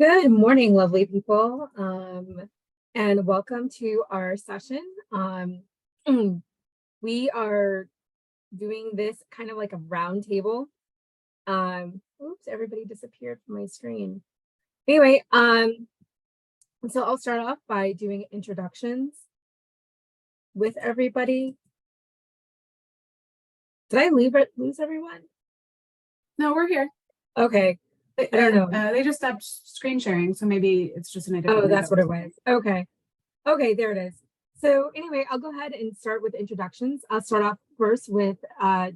Good morning, lovely people, and welcome to our session. We are doing this kind of like a round table. Oops, everybody disappeared from my screen. Anyway, so I'll start off by doing introductions with everybody. Did I lose everyone? No, we're here. Okay. I don't know. They just stopped screen sharing, so maybe it's just an idea. Oh, that's what it was. Okay. Okay, there it is. So anyway, I'll go ahead and start with introductions. I'll start off first with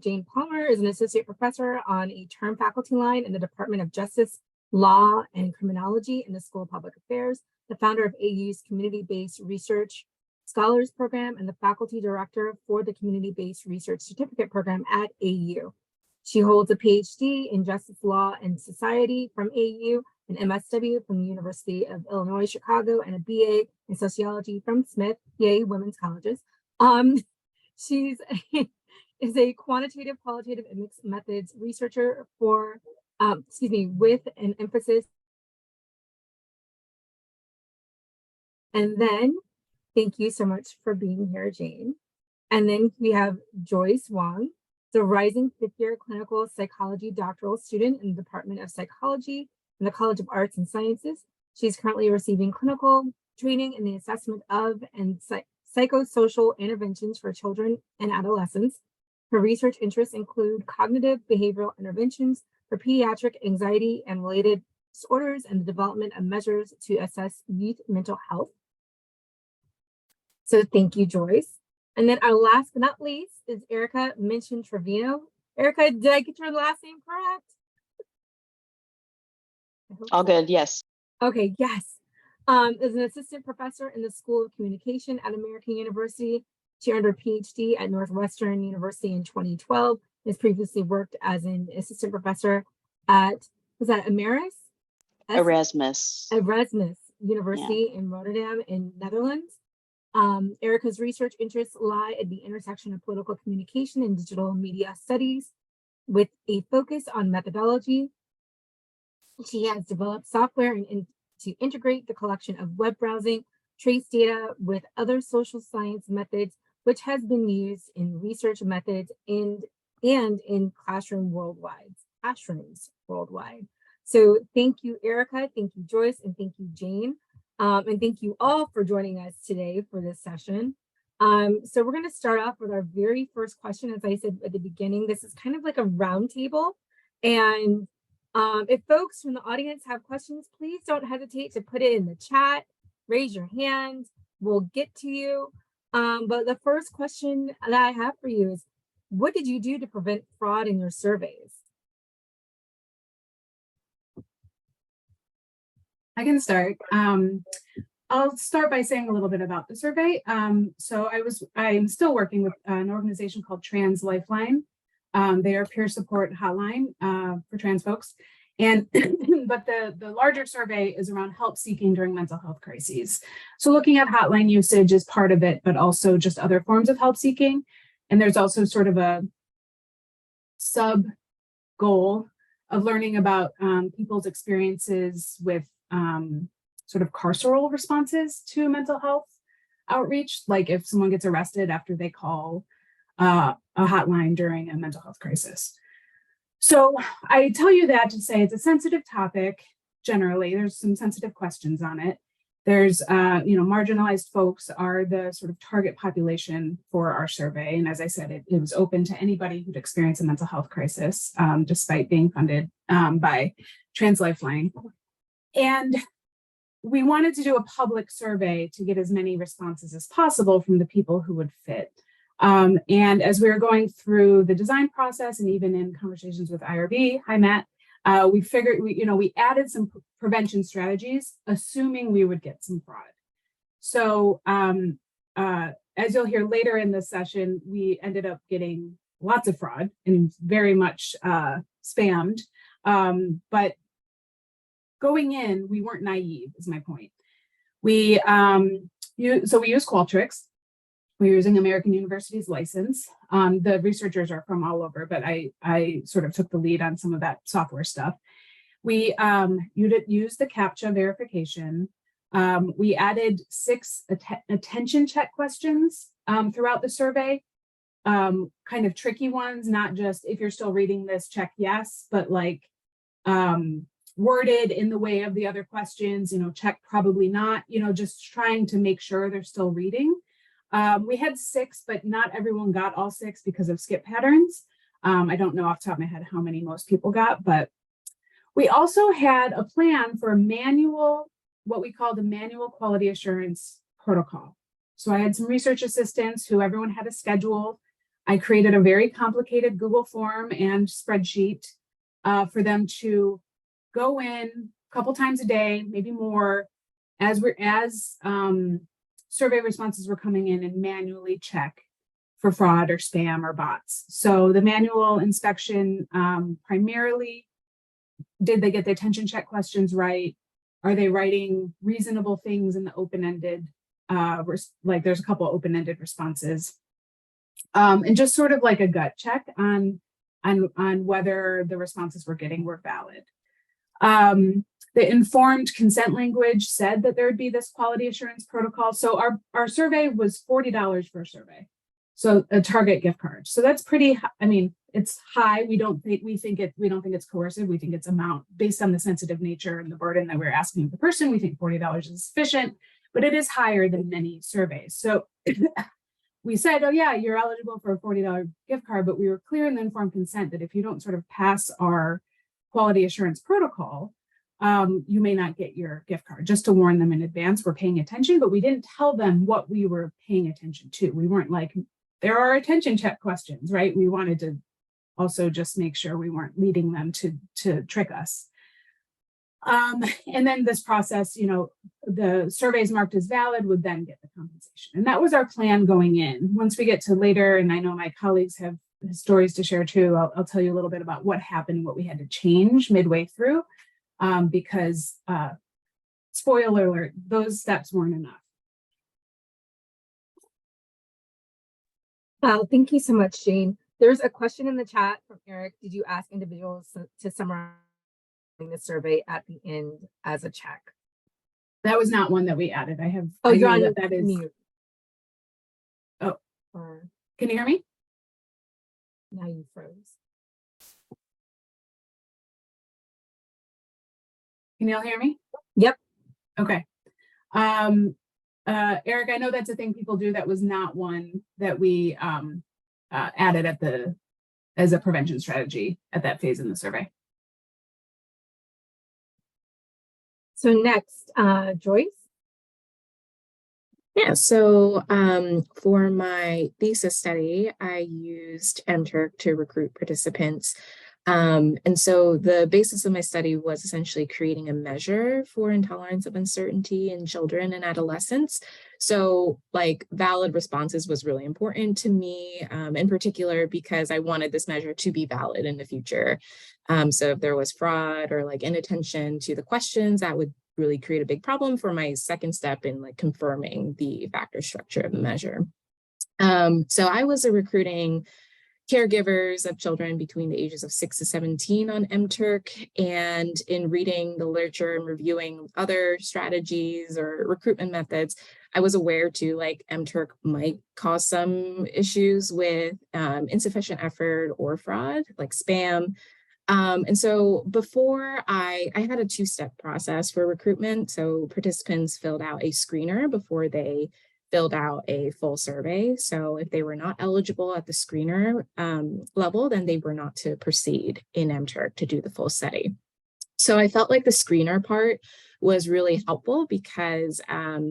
Jane Palmer is an associate professor on a term faculty line in the Department of Justice, Law, and Criminology in the School of Public Affairs, the founder of AU's Community-Based Research Scholars Program, and the faculty director for the Community-Based Research Certificate Program at AU. She holds a PhD in Justice, Law, and Society from AU, an MSW from the University of Illinois, Chicago, and a BA in Sociology from Smith, yay, women's colleges. She's is a quantitative, qualitative, and mixed methods researcher for, with an emphasis. And then, thank you so much for being here, Jane. And then we have Joyce Wong, the rising fifth-year clinical psychology doctoral student in the Department of Psychology in the College of Arts and Sciences. She's currently receiving clinical training in the assessment of and psychosocial interventions for children and adolescents. Her research interests include cognitive behavioral interventions for pediatric anxiety and related disorders and the development of measures to assess youth mental health. So thank you, Joyce. And then our last but not least is Ericka Menchen-Trevino. Ericka, did I get your last name correct? All good, yes. Okay, yes. Is an assistant professor in the School of Communication at American University. She earned her PhD at Northwestern University in 2012. Has previously worked as an assistant professor at, was that Erasmus University in Rotterdam in Netherlands. Ericka's research interests lie at the intersection of political communication and digital media studies with a focus on methodology. She has developed software to integrate the collection of web browsing, trace data with other social science methods, which has been used in research methods and in classrooms worldwide. So thank you, Ericka, thank you, Joyce, and thank you, Jane. And thank you all for joining us today for this session. So we're going to start off with our very first question. As I said at the beginning, this is kind of like a round table. And if folks from the audience have questions, please don't hesitate to put it in the chat, raise your hand, we'll get to you. But the first question that I have for you is, what did you do to prevent fraud in your surveys? I can start. I'll start by saying a little bit about the survey. So I'm still working with an organization called Trans Lifeline. They are a peer support hotline for trans folks. And but the larger survey is around help seeking during mental health crises. So looking at hotline usage is part of it, but also just other forms of help seeking. And there's also sort of a sub goal of learning about people's experiences with sort of carceral responses to mental health outreach, like if someone gets arrested after they call a hotline during a mental health crisis. So I tell you that to say it's a sensitive topic. Generally, there's some sensitive questions on it. There's, marginalized folks are the sort of target population for our survey. And as I said, it was open to anybody who'd experienced a mental health crisis, despite being funded by Trans Lifeline. And we wanted to do a public survey to get as many responses as possible from the people who would fit. And as we were going through the design process and even in conversations with IRB, hi Matt, we figured we added some prevention strategies, assuming we would get some fraud. So as you'll hear later in this session, we ended up getting lots of fraud and very much spammed. But going in, we weren't naive, is my point. We use Qualtrics. We're using American University's license. The researchers are from all over, but I sort of took the lead on some of that software stuff. We used the CAPTCHA verification. We added 6 attention check questions throughout the survey, kind of tricky ones, not just if you're still reading this, check yes, but like worded in the way of the other questions, check probably not, just trying to make sure they're still reading. We had 6, but not everyone got all 6 because of skip patterns. I don't know off the top of my head how many most people got, but we also had a plan for manual, what we call the manual quality assurance protocol. So I had some research assistants who everyone had a schedule. I created a very complicated Google form and spreadsheet for them to go in a couple times a day, maybe more, as survey responses were coming in, and manually check for fraud or spam or bots. So the manual inspection, primarily, did they get the attention check questions right? Are they writing reasonable things in the open-ended, like there's a couple open-ended responses. And just sort of like a gut check on whether the responses we're getting were valid. The informed consent language said that there would be this quality assurance protocol. So our survey was $40 for a survey. So a Target gift card. So that's pretty, it's high. We don't think it's coercive. We think it's amount based on the sensitive nature and the burden that we're asking of the person. We think $40 is sufficient, but it is higher than many surveys. So we said, oh yeah, you're eligible for a $40 gift card, but we were clear in the informed consent that if you don't sort of pass our quality assurance protocol, you may not get your gift card. Just to warn them in advance, we're paying attention, but we didn't tell them what we were paying attention to. We weren't like, there are attention check questions, right? We wanted to also just make sure we weren't leading them to trick us. And then this process, the surveys marked as valid would then get the compensation. And that was our plan going in. Once we get to later, and I know my colleagues have stories to share too, I'll tell you a little bit about what happened, what we had to change midway through, because spoiler alert, those steps weren't enough. Wow, thank you so much, Jane. There's a question in the chat from Eric. Did you ask individuals to summarize the survey at the end as a check? That was not one that we added. I have. Oh, you're on that is mute. Oh, Or can you hear me? now you froze. Can you all hear me? Yep. Okay. Eric, I know that's a thing people do. That was not one that we added as a prevention strategy at that phase in the survey. So next, Joyce. Yeah, so for my thesis study, I used MTurk to recruit participants. And so the basis of my study was essentially creating a measure for intolerance of uncertainty in children and adolescents. So like valid responses was really important to me, in particular, because I wanted this measure to be valid in the future. So if there was fraud or like inattention to the questions, that would really create a big problem for my second step in like confirming the factor structure of the measure. So I was recruiting caregivers of children between the ages of 6 to 17 on MTurk, and in reading the literature and reviewing other strategies or recruitment methods, I was aware too, like MTurk might cause some issues with insufficient effort or fraud, like spam. And so before I had a 2-step process for recruitment. So participants filled out a screener before they filled out a full survey. So if they were not eligible at the screener level, then they were not to proceed in MTurk to do the full study. So I felt like the screener part was really helpful because I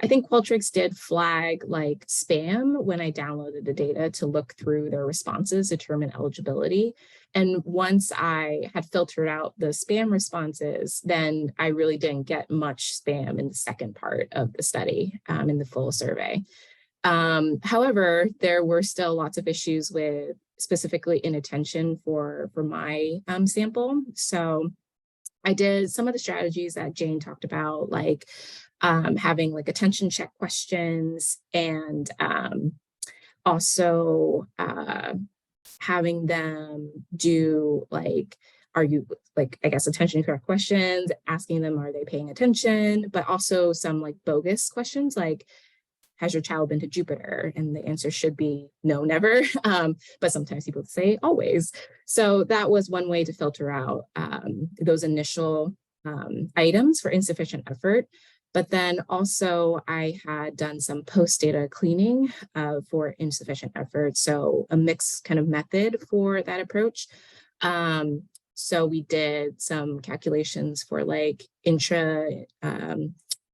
think Qualtrics did flag like spam when I downloaded the data to look through their responses, determine eligibility. And once I had filtered out the spam responses, then I really didn't get much spam in the second part of the study, in the full survey. However, there were still lots of issues with specifically inattention for my sample. So I did some of the strategies that Jane talked about, like having like attention check questions, and also having them do like are you, like, I guess, attention to correct questions, asking them, are they paying attention? But also some like bogus questions like, has your child been to Jupiter? And the answer should be no, never. But sometimes people say always. So that was one way to filter out those initial items for insufficient effort. But then also I had done some post-data cleaning for insufficient effort. So a mixed kind of method for that approach. So we did some calculations for like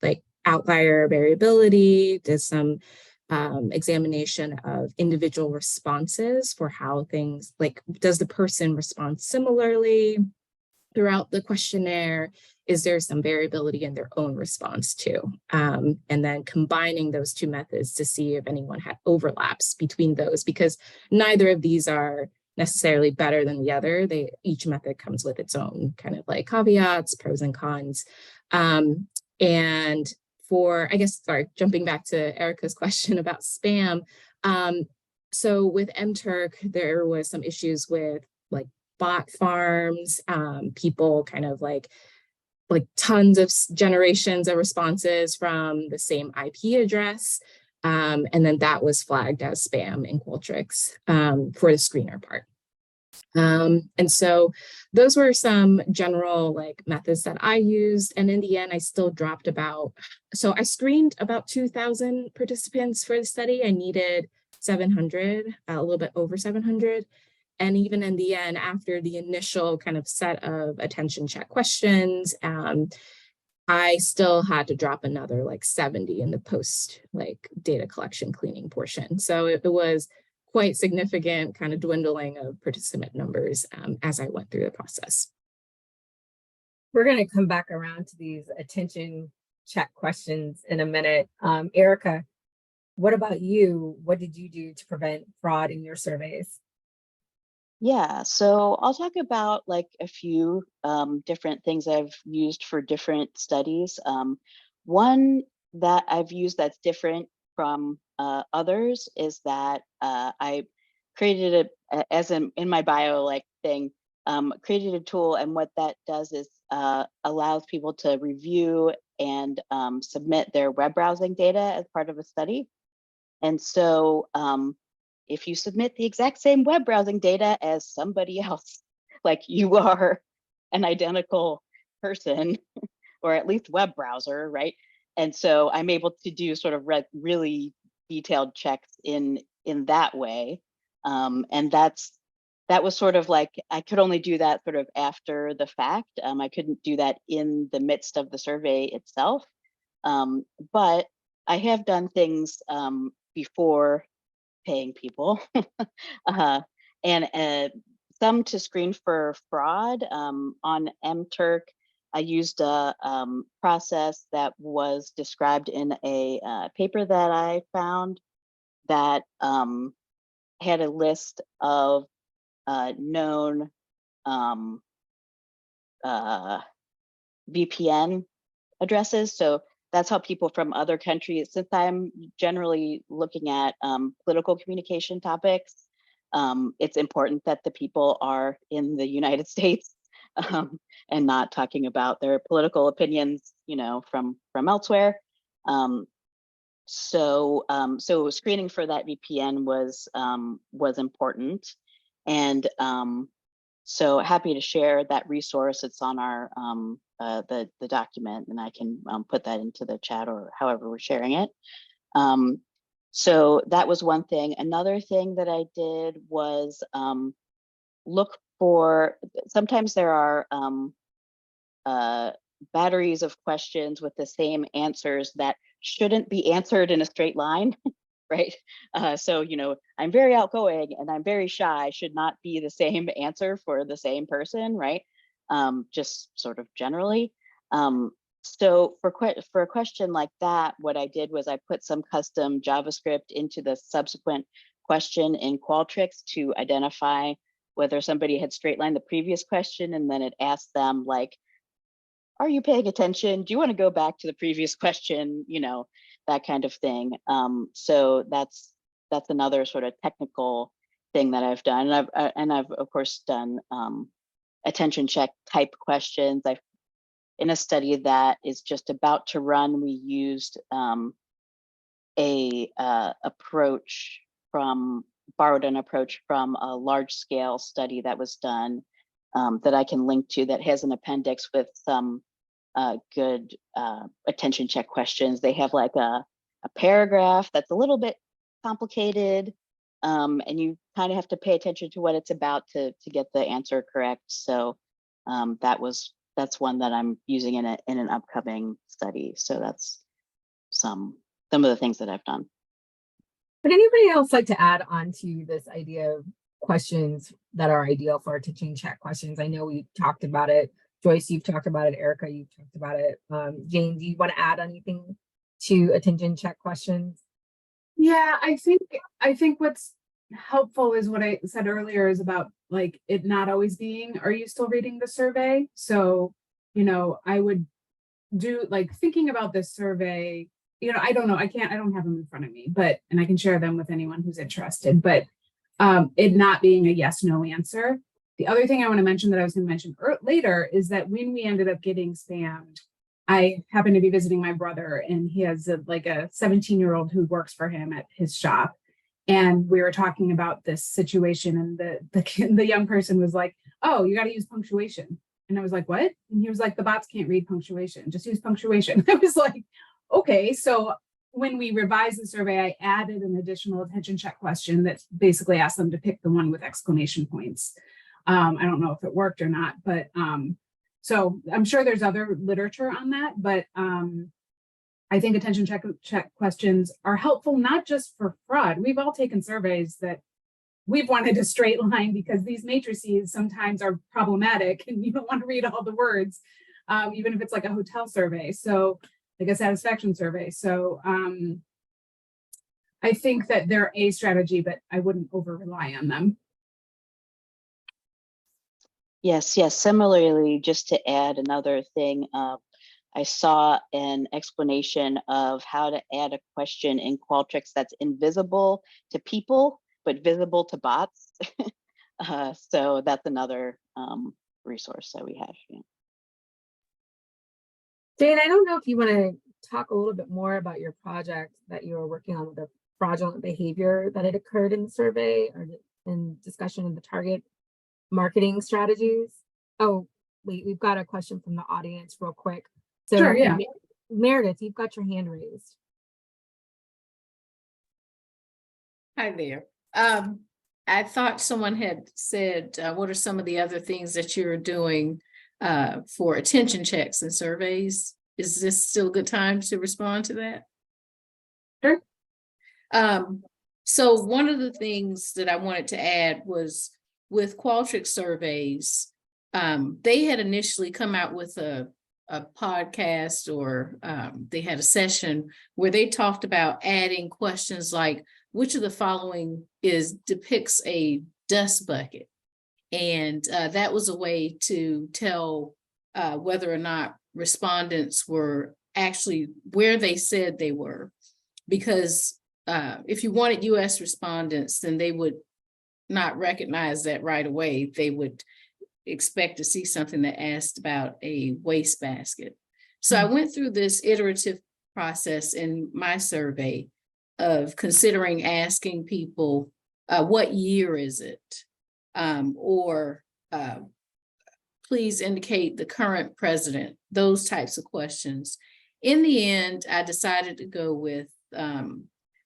like outlier variability, did some examination of individual responses for how things, like, does the person respond similarly throughout the questionnaire? Is there some variability in their own response too? And then combining those two methods to see if anyone had overlaps between those, because neither of these are necessarily better than the other. Each method comes with its own kind of like caveats, pros and cons. And for, I guess, sorry, jumping back to Ericka's question about spam. So with MTurk, there was some issues with like bot farms, people kind of like tons of generations of responses from the same IP address. And then that was flagged as spam in Qualtrics for the screener part. And so those were some general like methods that I used. And in the end, I still dropped so I screened about 2,000 participants for the study. I needed 700, a little bit over 700. And even in the end, after the initial kind of set of attention check questions, I still had to drop another like 70 in the post like data collection cleaning portion. So it was quite significant kind of dwindling of participant numbers as I went through the process. We're going to come back around to these attention check questions in a minute. Ericka, what about you? What did you do to prevent fraud in your surveys? Yeah, so I'll talk about like a few different things I've used for different studies. One that I've used that's different from others is that I created as in my bio like thing, created a tool, and what that does is allows people to review and submit their web browsing data as part of a study. And so if you submit the exact same web browsing data as somebody else, like you are an identical person, or at least web browser, right? And so I'm able to do sort of really detailed checks in that way. And that was sort of like, I could only do that sort of after the fact. I couldn't do that in the midst of the survey itself. But I have done things before paying people and some to screen for fraud. On MTurk, I used a process that was described in a paper that I found that had a list of known VPN addresses. So that's how people from other countries, since I'm generally looking at political communication topics, it's important that the people are in the United States and not talking about their political opinions, you know, from elsewhere. So screening for that VPN was important, and so happy to share that resource. It's on our the document, and I can put that into the chat or however we're sharing it. So that was one thing. Another thing that I did was look for, sometimes there are batteries of questions with the same answers that shouldn't be answered in a straight line, right? So, you know, I'm very outgoing and I'm very shy should not be the same answer for the same person, right? Just sort of generally. So for a question like that, what I did was I put some custom JavaScript into the subsequent question in Qualtrics to identify whether somebody had straight lined the previous question, and then it asked them like, are you paying attention? Do you want to go back to the previous question? You know, that kind of thing. So that's another sort of technical thing that I've done, and I've of course done attention check type questions. In a study that is just about to run, we used borrowed an approach from a large scale study that was done that I can link to, that has an appendix with some good attention check questions. They have like a paragraph that's a little bit complicated, and you kind of have to pay attention to what it's about to get the answer correct. So that's one that I'm using in an upcoming study. So that's some of the things that I've done. Would anybody else like to add on to this idea of questions that are ideal for attention check questions? I know we talked about it. Joyce, you've talked about it. Ericka, you've talked about it. Jane, do you want to add anything to attention check questions? Yeah, I think what's helpful is what I said earlier, is about like it not always being, are you still reading the survey? So, I would do like thinking about this survey, I don't know, I don't have them in front of me, and I can share them with anyone who's interested, but it not being a yes, no answer. The other thing I want to mention that I was going to mention later is that when we ended up getting spammed, I happened to be visiting my brother, and he has a 17-year-old who works for him at his shop. And we were talking about this situation, and the young person was like, "Oh, you got to use punctuation." And I was like, "What?" And he was like, "The bots can't read punctuation. Just use punctuation." I was like, "Okay." So when we revised the survey, I added an additional attention check question that basically asked them to pick the one with exclamation points. I don't know if it worked or not, but so I'm sure there's other literature on that, but I think attention check questions are helpful, not just for fraud. We've all taken surveys that we've wanted a straight line because these matrices sometimes are problematic and you don't want to read all the words, even if it's like a hotel survey. So like a satisfaction survey. So I think that they're a strategy, but I wouldn't over rely on them. Yes. Similarly, just to add another thing, I saw an explanation of how to add a question in Qualtrics that's invisible to people, but visible to bots. So that's another resource that we have. Yeah. Jane, I don't know if you want to talk a little bit more about your project that you were working on with the fraudulent behavior that had occurred in the survey, or in discussion of the target marketing strategies. Oh, wait, we've got a question from the audience real quick. So sure, yeah. Meredith, you've got your hand raised. Hi there. I thought someone had said, what are some of the other things that you're doing for attention checks and surveys? Is this still a good time to respond to that? Sure. So one of the things that I wanted to add was with Qualtrics surveys, they had initially come out with a podcast, or they had a session where they talked about adding questions like, which of the following depicts a dust bucket? And that was a way to tell whether or not respondents were actually where they said they were. Because if you wanted US respondents, then they would not recognize that right away. They would expect to see something that asked about a wastebasket. So I went through this iterative process in my survey of considering asking people, what year is it? Or please indicate the current president, those types of questions. In the end, I decided to go with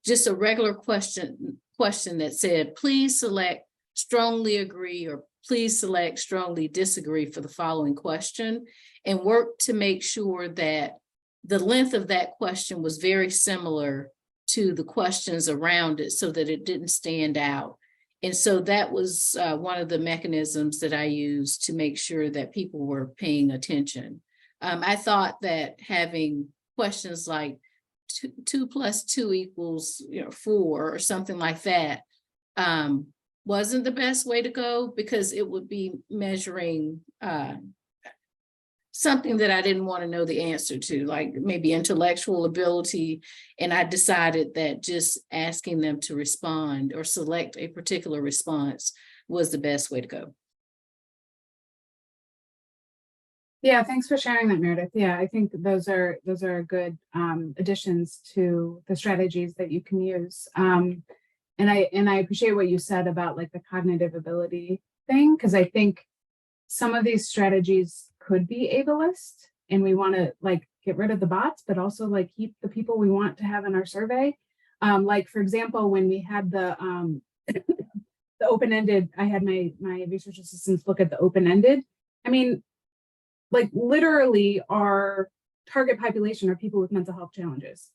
just a regular question that said, please select strongly agree or please select strongly disagree for the following question, and work to make sure that the length of that question was very similar to the questions around it so that it didn't stand out. And so that was one of the mechanisms that I used to make sure that people were paying attention. I thought that having questions like 2 + 2 = 4 or something like that wasn't the best way to go, because it would be measuring something that I didn't want to know the answer to, like maybe intellectual ability. And I decided that just asking them to respond or select a particular response was the best way to go. Yeah, thanks for sharing that, Meredith. Yeah, I think those are good additions to the strategies that you can use. And I appreciate what you said about like the cognitive ability thing, because I think some of these strategies could be ableist, and we want to like get rid of the bots, but also like keep the people we want to have in our survey. Like for example, when we had the the open-ended, I had my research assistants look at the open-ended. I mean, like literally our target population are people with mental health challenges.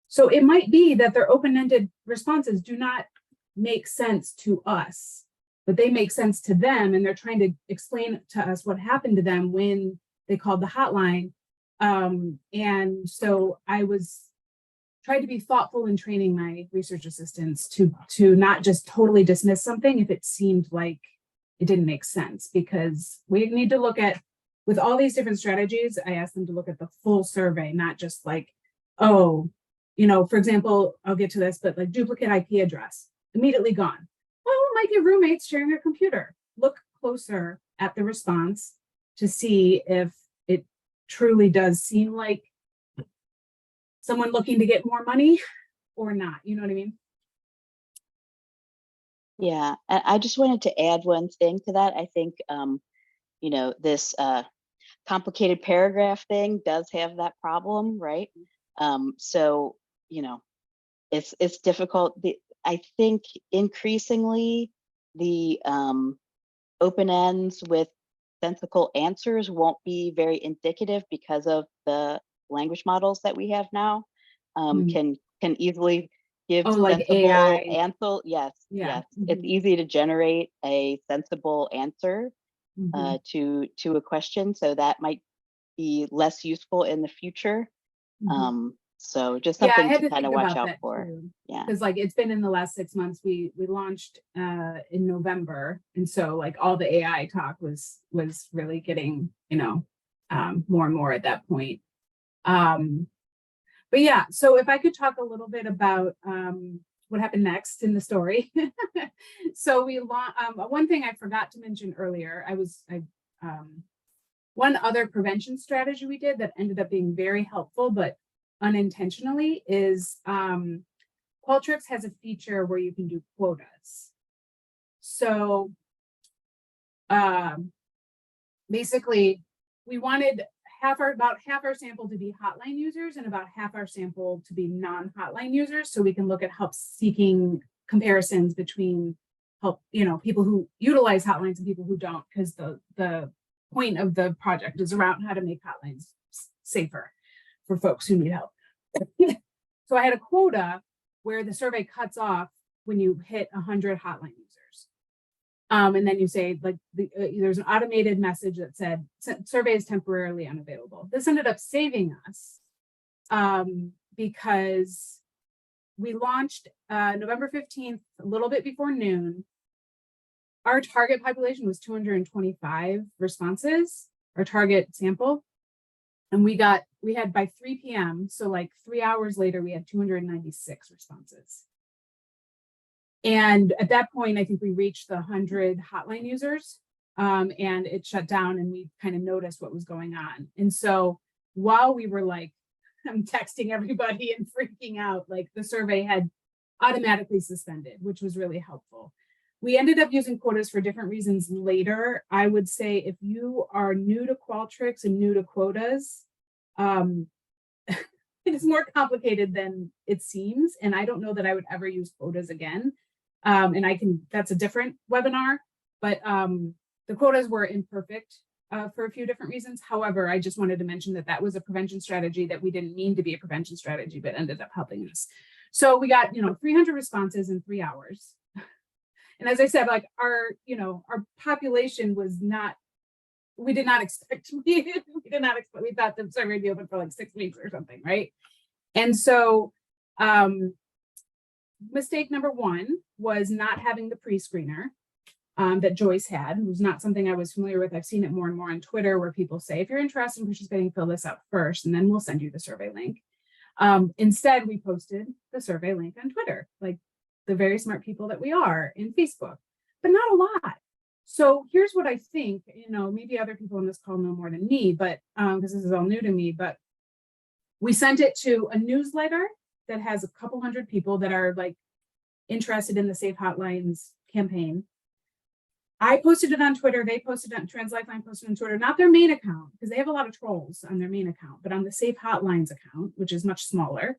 So it might be that their open-ended responses do not make sense to us, but they make sense to them, and they're trying to explain to us what happened to them when they called the hotline. And so I was trying to be thoughtful in training my research assistants to not just totally dismiss something if it seemed like it didn't make sense, because we need to look at, with all these different strategies, I asked them to look at the full survey, not just like, oh, you know, for example, I'll get to this, but like duplicate IP address, immediately gone. Well, it might be roommates sharing a computer. Look closer at the response to see if it truly does seem like someone looking to get more money or not. You know what I mean? Yeah, and I just wanted to add one thing to that. I think, you know, this complicated paragraph thing does have that problem, right? So, you know, it's difficult. I think increasingly the open ends with sensical answers won't be very indicative because of the language models that we have now. Can easily give like sensible AI. answer. Yes, Yeah. yes. It's easy to generate a sensible answer to a question, so that might be less useful in the future. So just something to kind of watch out for. Too. Yeah, Because like it's been in the last 6 months. We launched in November, and so like all the AI talk was really getting, you know, more and more at that point. But yeah, so if I could talk a little bit about what happened next in the story. So we one thing I forgot to mention earlier, one other prevention strategy we did that ended up being very helpful, but unintentionally, is Qualtrics has a feature where you can do quotas. So basically, we wanted about half our sample to be hotline users and about half our sample to be non-hotline users, so we can look at help seeking comparisons between people who utilize hotlines and people who don't, because the point of the project is around how to make hotlines safer for folks who need help. So I had a quota where the survey cuts off when you hit 100 hotline users. And then you say, like, there's an automated message that said, survey is temporarily unavailable. This ended up saving us because we launched November 15th, a little bit before noon. Our target population was 225 responses, our target sample. And we had by 3 p.m., so like 3 hours later, we had 296 responses. And at that point, I think we reached the 100 hotline users, and it shut down, and we kind of noticed what was going on. And so while we were like, I'm texting everybody and freaking out, like the survey had automatically suspended, which was really helpful. We ended up using quotas for different reasons later. I would say if you are new to Qualtrics and new to quotas, it is more complicated than it seems. And I don't know that I would ever use quotas again. And that's a different webinar, but the quotas were imperfect for a few different reasons. However, I just wanted to mention that was a prevention strategy that we didn't mean to be a prevention strategy, but ended up helping us. So we got, 300 responses in 3 hours. And as I said, like our population was not, we did not expect, we thought the survey would be open for like 6 weeks or something, right? And so mistake number one was not having the pre-screener that Joyce had. It was not something I was familiar with. I've seen it more and more on Twitter where people say, if you're interested in participating, fill this out first, and then we'll send you the survey link. Instead, we posted the survey link on Twitter, like the very smart people that we are, in Facebook, but not a lot. So here's what I think, maybe other people on this call know more than me, but because this is all new to me, but we sent it to a newsletter that has a couple hundred people that are like interested in the Safe Hotlines campaign. I posted it on Twitter. They posted it on Trans Lifeline, posted on Twitter, not their main account, because they have a lot of trolls on their main account, but on the Safe Hotlines account, which is much smaller.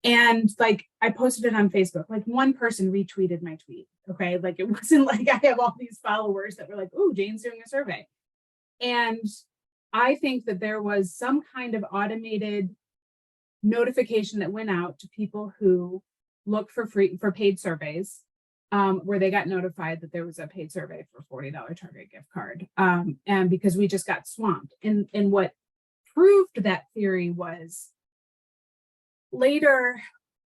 And like, I posted it on Facebook, like one person retweeted my tweet. Okay. Like, it wasn't like I have all these followers that were like, oh, Jane's doing a survey. And I think that there was some kind of automated notification that went out to people who look for paid surveys, where they got notified that there was a paid survey for $40 Target gift card. And because we just got swamped. And what proved that theory was later,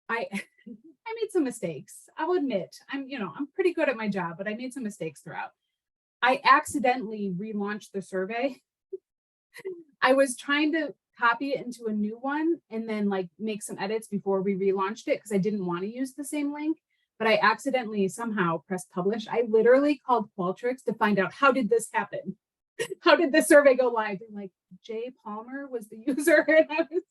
I made some mistakes. I'll admit, I'm pretty good at my job, but I made some mistakes throughout. I accidentally relaunched the survey. I was trying to copy it into a new one and then like make some edits before we relaunched it because I didn't want to use the same link, but I accidentally somehow pressed publish. I literally called Qualtrics to find out, how did this happen? How did this survey go live? And like, Jay Palmer was the user. And I was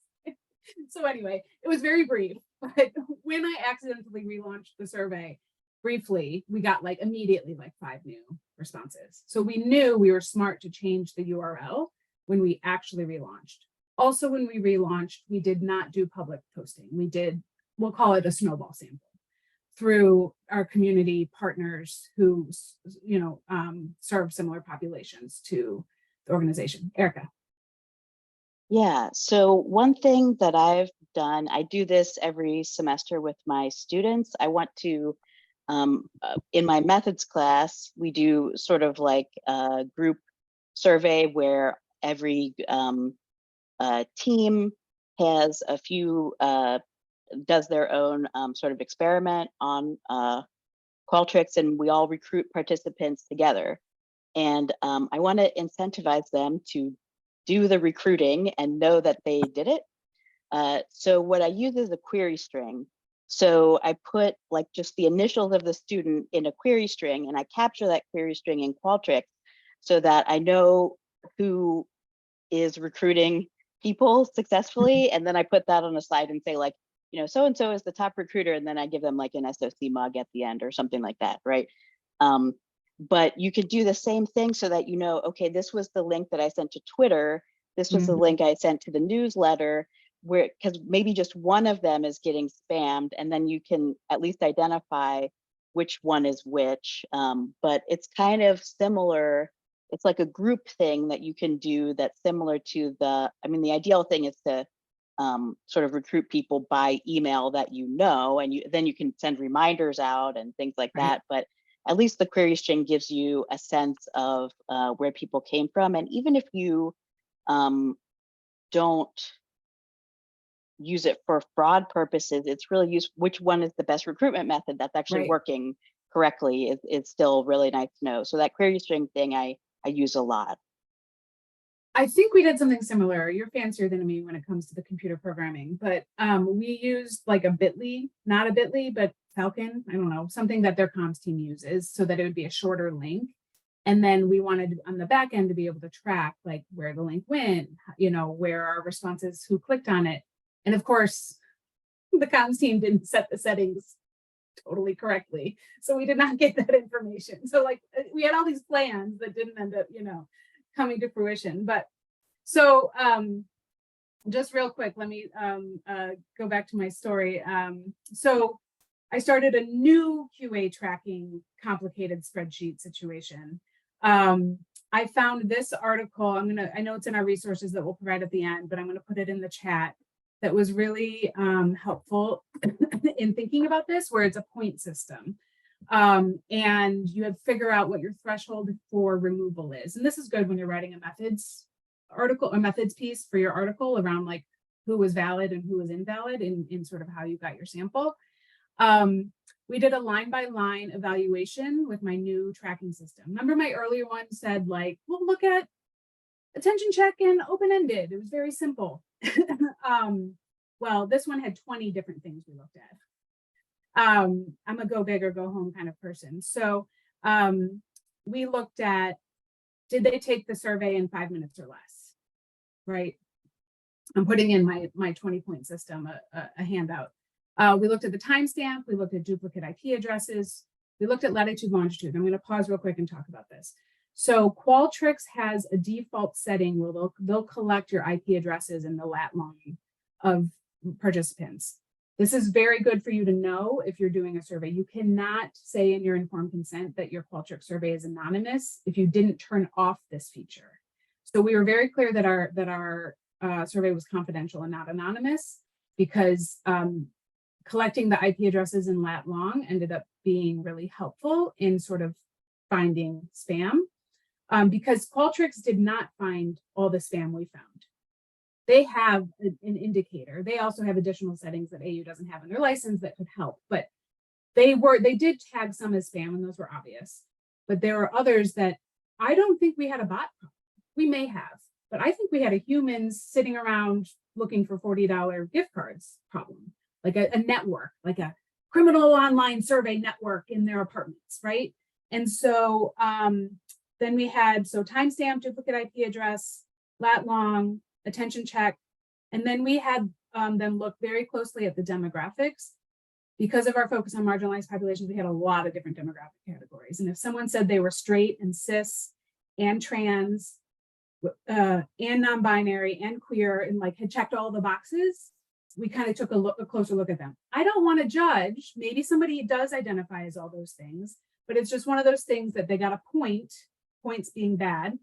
so anyway, it was very brief, but when I accidentally relaunched the survey briefly, we got like immediately like 5 new responses. So we knew we were smart to change the URL when we actually relaunched. Also, when we relaunched, we did not do public posting. We'll call it a snowball sample through our community partners who, serve similar populations to the organization. Ericka. Yeah, so one thing that I've done, I do this every semester with my students. I want to, in my methods class, we do sort of like a group survey where every team has a few, does their own sort of experiment on Qualtrics, and we all recruit participants together. And I want to incentivize them to do the recruiting and know that they did it. So what I use is a query string. So I put like just the initials of the student in a query string, and I capture that query string in Qualtrics so that I know who is recruiting people successfully. And then I put that on a slide and say like, so-and-so is the top recruiter. And then I give them like an SOC mug at the end or something like that, right? But you could do the same thing so that okay, this was the link that I sent to Twitter. This was the link I sent to the newsletter, because maybe just one of them is getting spammed, and then you can at least identify which one is which. But it's kind of similar. It's like a group thing that you can do that's similar to the ideal thing is to sort of recruit people by email that and then you can send reminders out and things like that. But at least the query string gives you a sense of where people came from. And even if you don't use it for fraud purposes, it's really useful. Which one is the best recruitment method that's actually working correctly is still really nice to know. So that query string thing I use a lot. I think we did something similar. You're fancier than me when it comes to the computer programming, but we used like a Bitly, not a Bitly, but Falcon, I don't know, something that their comms team uses so that it would be a shorter link. And then we wanted on the back end to be able to track like where the link went, where our responses, who clicked on it. And of course, the comms team didn't set the settings totally correctly. So we did not get that information. So like we had all these plans that didn't end up, coming to fruition. But so just real quick, let me go back to my story. So I started a new QA tracking complicated spreadsheet situation. I found this article. I know it's in our resources that we'll provide at the end, but I'm going to put it in the chat. That was really helpful in thinking about this, where it's a point system. And you have to figure out what your threshold for removal is. And this is good when you're writing a methods article or methods piece for your article around like who was valid and who was invalid in sort of how you got your sample. We did a line-by-line evaluation with my new tracking system. Remember my earlier one said like, we'll look at attention check and open-ended. It was very simple. Well, this one had 20 different things we looked at. I'm a go big or go home kind of person. So we looked at, did they take the survey in 5 minutes or less, right? I'm putting in my 20-point system, a handout. We looked at the timestamp, we looked at duplicate IP addresses, we looked at latitude, longitude. I'm going to pause real quick and talk about this. So Qualtrics has a default setting where they'll collect your IP addresses in the lat long of participants. This is very good for you to know if you're doing a survey. You cannot say in your informed consent that your Qualtrics survey is anonymous if you didn't turn off this feature. So we were very clear that our survey was confidential and not anonymous, because collecting the IP addresses in lat long ended up being really helpful in sort of finding spam, because Qualtrics did not find all the spam we found. They have an indicator. They also have additional settings that AU doesn't have in their license that could help, but they did tag some as spam, and those were obvious. But there are others that I don't think we had a bot problem. We may have, but I think we had a humans sitting around looking for $40 gift cards problem, like a network, like a criminal online survey network in their apartments, right? And so then we had, timestamp, duplicate IP address, lat long, attention check, and then we had them look very closely at the demographics. Because of our focus on marginalized populations, we had a lot of different demographic categories. And if someone said they were straight and cis and trans and non-binary and queer and like had checked all the boxes, we kind of took a closer look at them. I don't want to judge. Maybe somebody does identify as all those things, but it's just one of those things that they got a point, points being bad,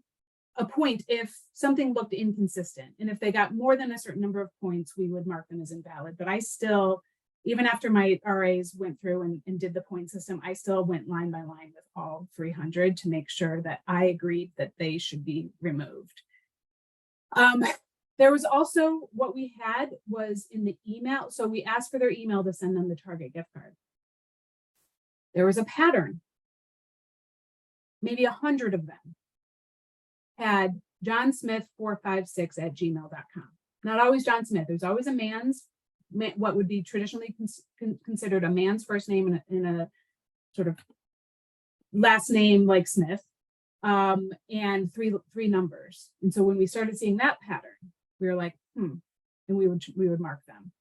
a point if something looked inconsistent. And if they got more than a certain number of points, we would mark them as invalid. But I still, even after my RAs went through and did the point system, I still went line by line with all 300 to make sure that I agreed that they should be removed. There was also, what we had was in the email. So we asked for their email to send them the Target gift card. There was a pattern. Maybe 100 of them had johnsmith456@gmail.com. Not always John Smith. There's always a what would be traditionally considered a man's first name in a sort of last name like Smith, and three numbers. And so when we started seeing that pattern, we were like, and we would mark them.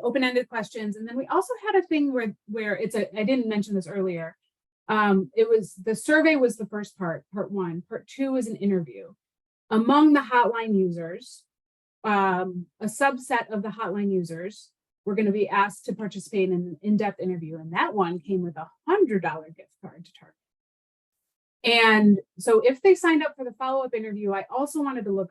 Open-ended questions. And then we also had a thing where I didn't mention this earlier. It was, the survey was the first part 1. Part 2 is an interview. Among the hotline users, a subset of the hotline users were going to be asked to participate in an in-depth interview. And that one came with a $100 gift card to Target. And so if they signed up for the follow-up interview, I also wanted to look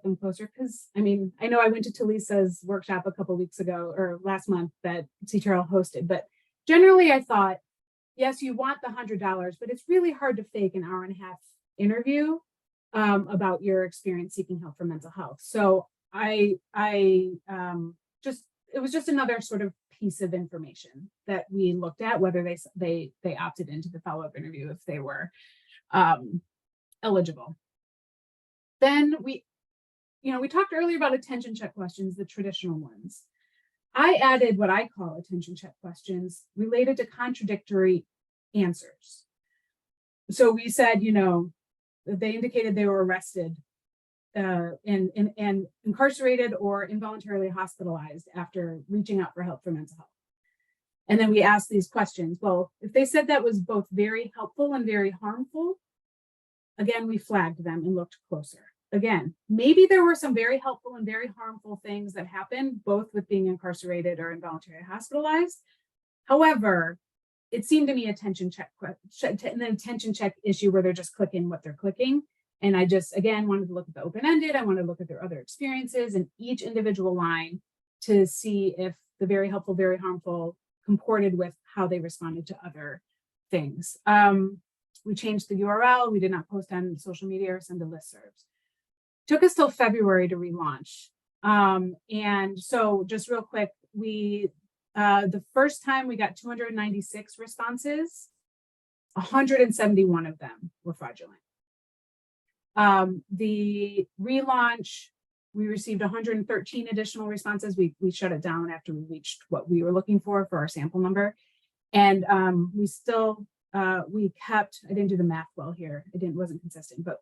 them closer, because I mean, I know I went to Talisa's workshop a couple weeks ago or last month that CTRL hosted, but generally I thought, yes, you want the $100, but it's really hard to fake an hour-and-a-half interview about your experience seeking help for mental health. So it was just another sort of piece of information that we looked at, whether they opted into the follow-up interview if they were eligible. Then we talked earlier about attention check questions, the traditional ones. I added what I call attention check questions related to contradictory answers. So we said, they indicated they were arrested and incarcerated or involuntarily hospitalized after reaching out for help for mental health. And then we asked these questions. Well, if they said that was both very helpful and very harmful, again, we flagged them and looked closer. Again, maybe there were some very helpful and very harmful things that happened, both with being incarcerated or involuntarily hospitalized. However, it seemed to me an attention check issue where they're just clicking what they're clicking. And I just, again, wanted to look at the open-ended. I wanted to look at their other experiences in each individual line to see if the very helpful, very harmful comported with how they responded to other things. We changed the URL. We did not post on social media or send to listservs. Took us till February to relaunch. And so just real quick, the first time we got 296 responses, 171 of them were fraudulent. The relaunch, we received 113 additional responses. We shut it down after we reached what we were looking for our sample number. And we still we kept, I didn't do the math well here. Wasn't consistent, but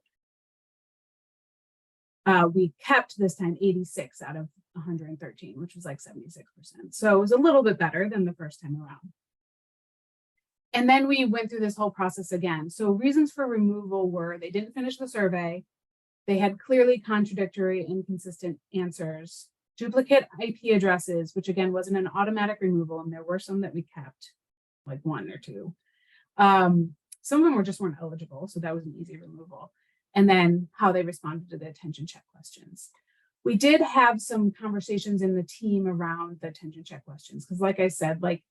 we kept this time 86 out of 113, which was like 76%. So it was a little bit better than the first time around. And then we went through this whole process again. So reasons for removal were they didn't finish the survey, they had clearly contradictory, inconsistent answers, duplicate IP addresses, which again wasn't an automatic removal, and there were some that we kept, like 1 or 2. Some of them weren't eligible, so that was an easy removal. And then how they responded to the attention check questions. We did have some conversations in the team around the attention check questions, because like I said, like,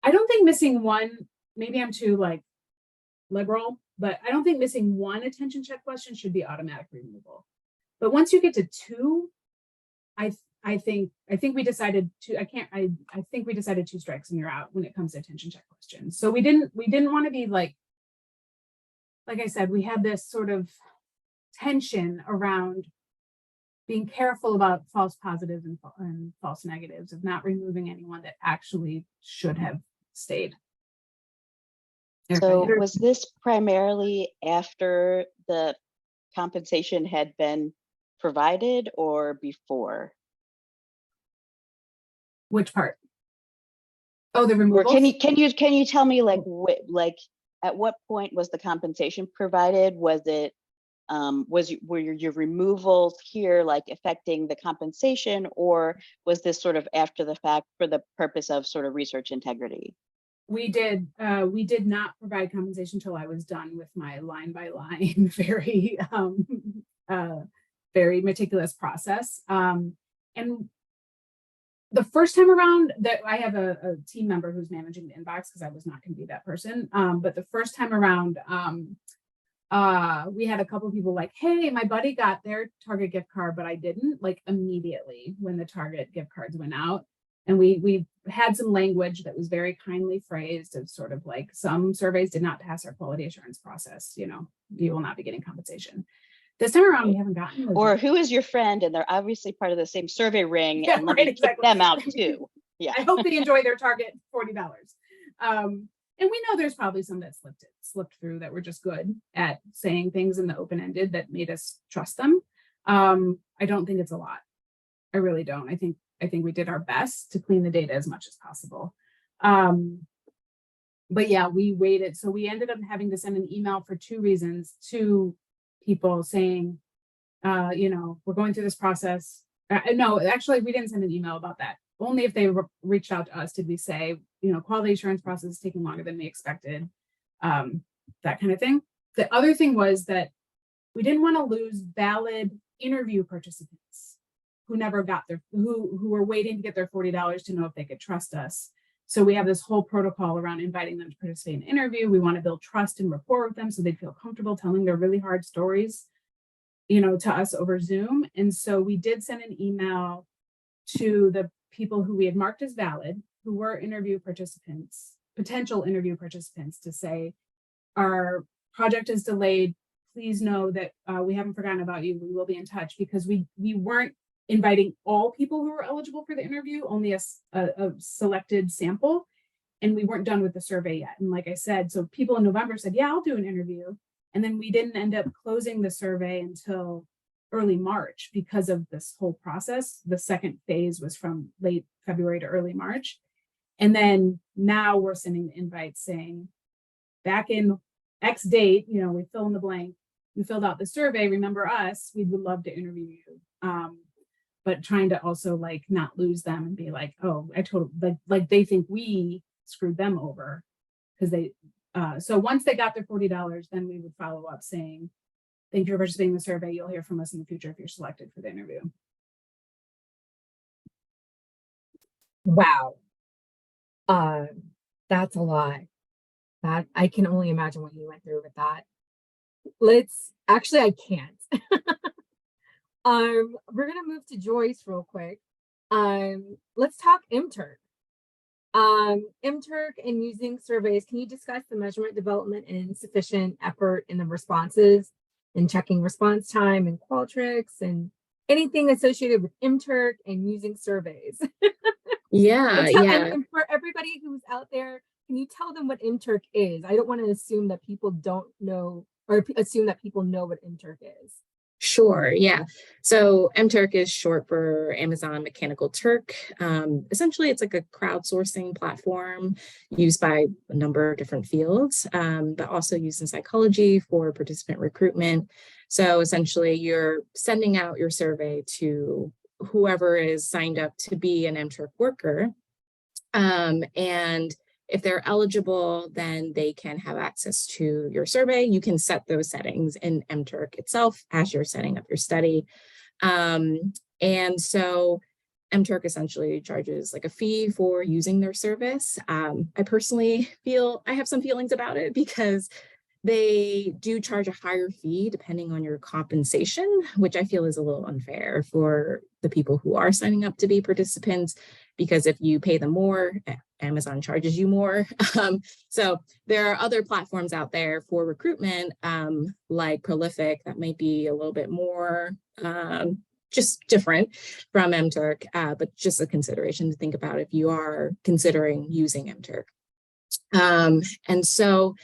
I don't think missing one, maybe I'm too like liberal, but I don't think missing one attention check question should be automatic removal. But once you get to 2, I think we decided to, I think we decided 2 strikes and you're out when it comes to attention check questions. So we didn't want to be like I said, we had this sort of tension around being careful about false positives and false negatives, of not removing anyone that actually should have stayed. So was this primarily after the compensation had been provided or before? Which part? Oh, the removal. Or can you tell me like at what point was the compensation provided? Was it were your removals here like affecting the compensation, or was this sort of after the fact for the purpose of sort of research integrity? We did not provide compensation until I was done with my line by line, very meticulous process. And the first time around, that I have a team member who's managing the inbox, because I was not going to be that person. But the first time around, we had a couple of people like, hey, my buddy got their Target gift card, but I didn't, like immediately when the Target gift cards went out. And we had some language that was very kindly phrased, of sort of like, some surveys did not pass our quality assurance process, you will not be getting compensation. This time around, we haven't gotten those. Or who is your friend, and they're obviously part of the same survey ring, Yeah, and let right, me exactly. kick them out too. Yeah. I hope they enjoy their Target $40. And we know there's probably some that slipped through, that were just good at saying things in the open-ended that made us trust them. I don't think it's a lot. I really don't. I think we did our best to clean the data as much as possible. But yeah, we waited. So we ended up having to send an email for 2 reasons to people saying, we're going through this process. No, actually, we didn't send an email about that. Only if they reached out to us did we say, quality assurance process is taking longer than we expected, that kind of thing. The other thing was that we didn't want to lose valid interview participants who never got who were waiting to get their $40 to know if they could trust us. So we have this whole protocol around inviting them to participate in an interview. We want to build trust and rapport with them so they feel comfortable telling their really hard stories, to us over Zoom. And so we did send an email to the people who we had marked as valid, who were potential interview participants, to say, our project is delayed. Please know that we haven't forgotten about you. We will be in touch, because we weren't inviting all people who were eligible for the interview, only a selected sample, and we weren't done with the survey yet. And like I said, so people in November said, yeah, I'll do an interview. And then we didn't end up closing the survey until early March because of this whole process. The second phase was from late February to early March. And then now we're sending the invites saying, back in X date, we fill in the blank, you filled out the survey, remember us, we would love to interview you. But trying to also like not lose them and be like, oh, I totally, like they think we screwed them over, because they, so once they got their $40, then we would follow up saying, thank you for participating in the survey. You'll hear from us in the future if you're selected for the interview. Wow. That's a lot. That I can only imagine what you went through with that. I can't. We're gonna move to Joyce real quick. Let's talk MTurk. MTurk and using surveys. Can you discuss the measurement, development, and sufficient effort in the responses, and checking response time and Qualtrics, and anything associated with MTurk and using surveys? Yeah. And for everybody who's out there, can you tell them what MTurk is? I don't want to assume that people don't know or assume that people know what MTurk is. Sure, yeah. So MTurk is short for Amazon Mechanical Turk. Essentially, it's like a crowdsourcing platform used by a number of different fields, but also used in psychology for participant recruitment. So essentially, you're sending out your survey to whoever is signed up to be an MTurk worker. And if they're eligible, then they can have access to your survey. You can set those settings in MTurk itself as you're setting up your study. And so MTurk essentially charges like a fee for using their service. I personally feel I have some feelings about it because they do charge a higher fee depending on your compensation, which I feel is a little unfair for the people who are signing up to be participants, because if you pay them more, Amazon charges you more. So there are other platforms out there for recruitment, like Prolific, that might be a little bit more just different from MTurk, but just a consideration to think about if you are considering using MTurk. And so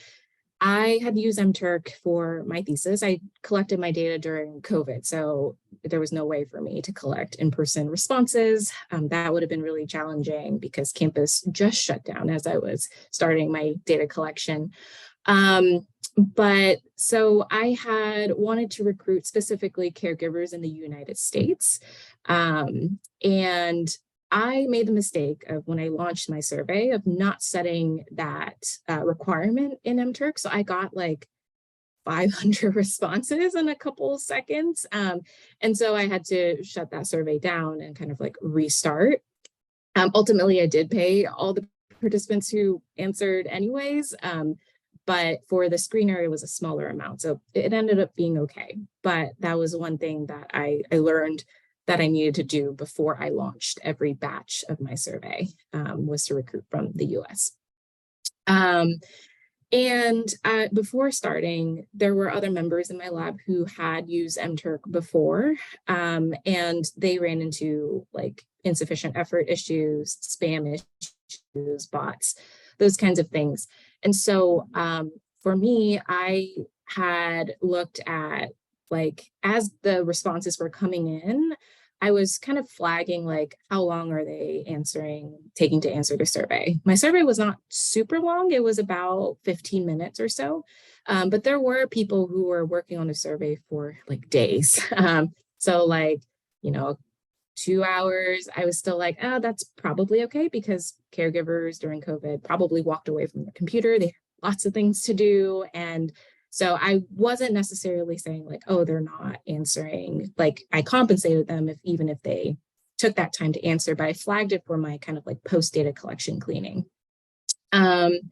I had used MTurk for my thesis. I collected my data during COVID, so there was no way for me to collect in-person responses. That would have been really challenging because campus just shut down as I was starting my data collection. But so I had wanted to recruit specifically caregivers in the United States. And I made the mistake of when I launched my survey of not setting that requirement in MTurk. So I got like 500 responses in a couple seconds. And so I had to shut that survey down and kind of like restart. Ultimately, I did pay all the participants who answered anyways. But for the screener, it was a smaller amount. So it ended up being okay. But that was one thing that I learned that I needed to do before I launched every batch of my survey, was to recruit from the US. And before starting, there were other members in my lab who had used MTurk before, and they ran into like insufficient effort issues, spam issues, bots, those kinds of things. And so for me, I had looked at like, as the responses were coming in, I was kind of flagging like, how long are they taking to answer the survey? My survey was not super long. It was about 15 minutes or so. But there were people who were working on the survey for like days. So like, 2 hours, I was still like, oh, that's probably okay, because caregivers during COVID probably walked away from the computer. They had lots of things to do. And so I wasn't necessarily saying like, oh, they're not answering. Like I compensated them even if they took that time to answer, but I flagged it for my kind of like post data collection cleaning. And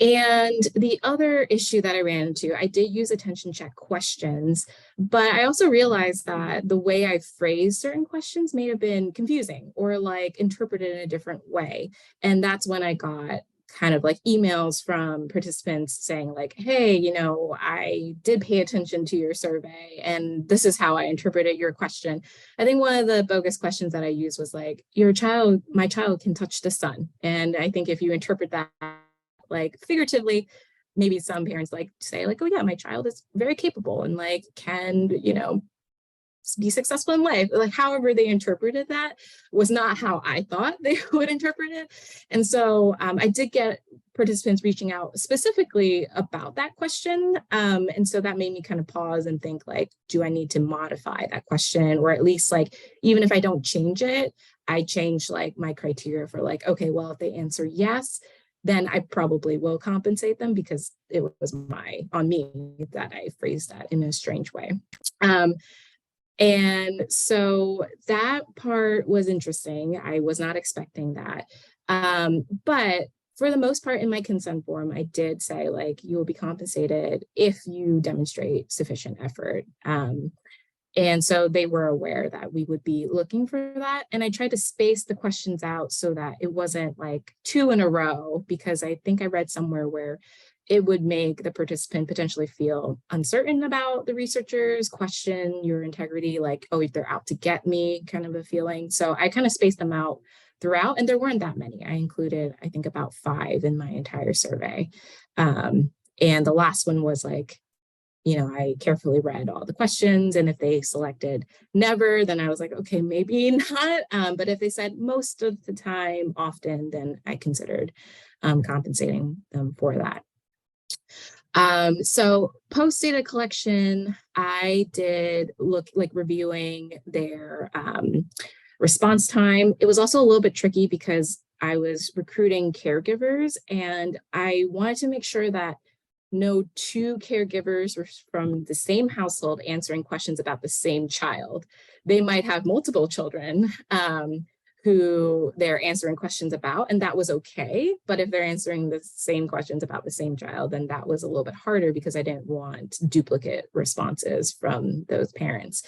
the other issue that I ran into, I did use attention check questions, but I also realized that the way I phrased certain questions may have been confusing or like interpreted in a different way. And that's when I got kind of like emails from participants saying like, hey, I did pay attention to your survey and this is how I interpreted your question. I think one of the bogus questions that I used was like, my child can touch the sun. And I think if you interpret that like figuratively, maybe some parents like say like, oh yeah, my child is very capable and like can, be successful in life. Like however they interpreted that was not how I thought they would interpret it. And so I did get participants reaching out specifically about that question. And so that made me kind of pause and think like, do I need to modify that question? Or at least like, even if I don't change it, I change like my criteria for like, okay, well, if they answer yes, then I probably will compensate them because it was on me that I phrased that in a strange way. And so that part was interesting. I was not expecting that. But for the most part in my consent form, I did say like, you will be compensated if you demonstrate sufficient effort. And so they were aware that we would be looking for that. And I tried to space the questions out so that it wasn't like 2 in a row, because I think I read somewhere where it would make the participant potentially feel uncertain about the researchers, question your integrity, like, oh, if they're out to get me kind of a feeling. So I kind of spaced them out throughout, and there weren't that many. I included, I think, about 5 in my entire survey. And the last one was like, I carefully read all the questions, and if they selected never, then I was like, okay, maybe not. But if they said most of the time, often, then I considered compensating them for that. So post data collection, I did look like reviewing their response time. It was also a little bit tricky because I was recruiting caregivers, and I wanted to make sure that no 2 caregivers were from the same household answering questions about the same child. They might have multiple children who they're answering questions about, and that was okay. But if they're answering the same questions about the same child, then that was a little bit harder because I didn't want duplicate responses from those parents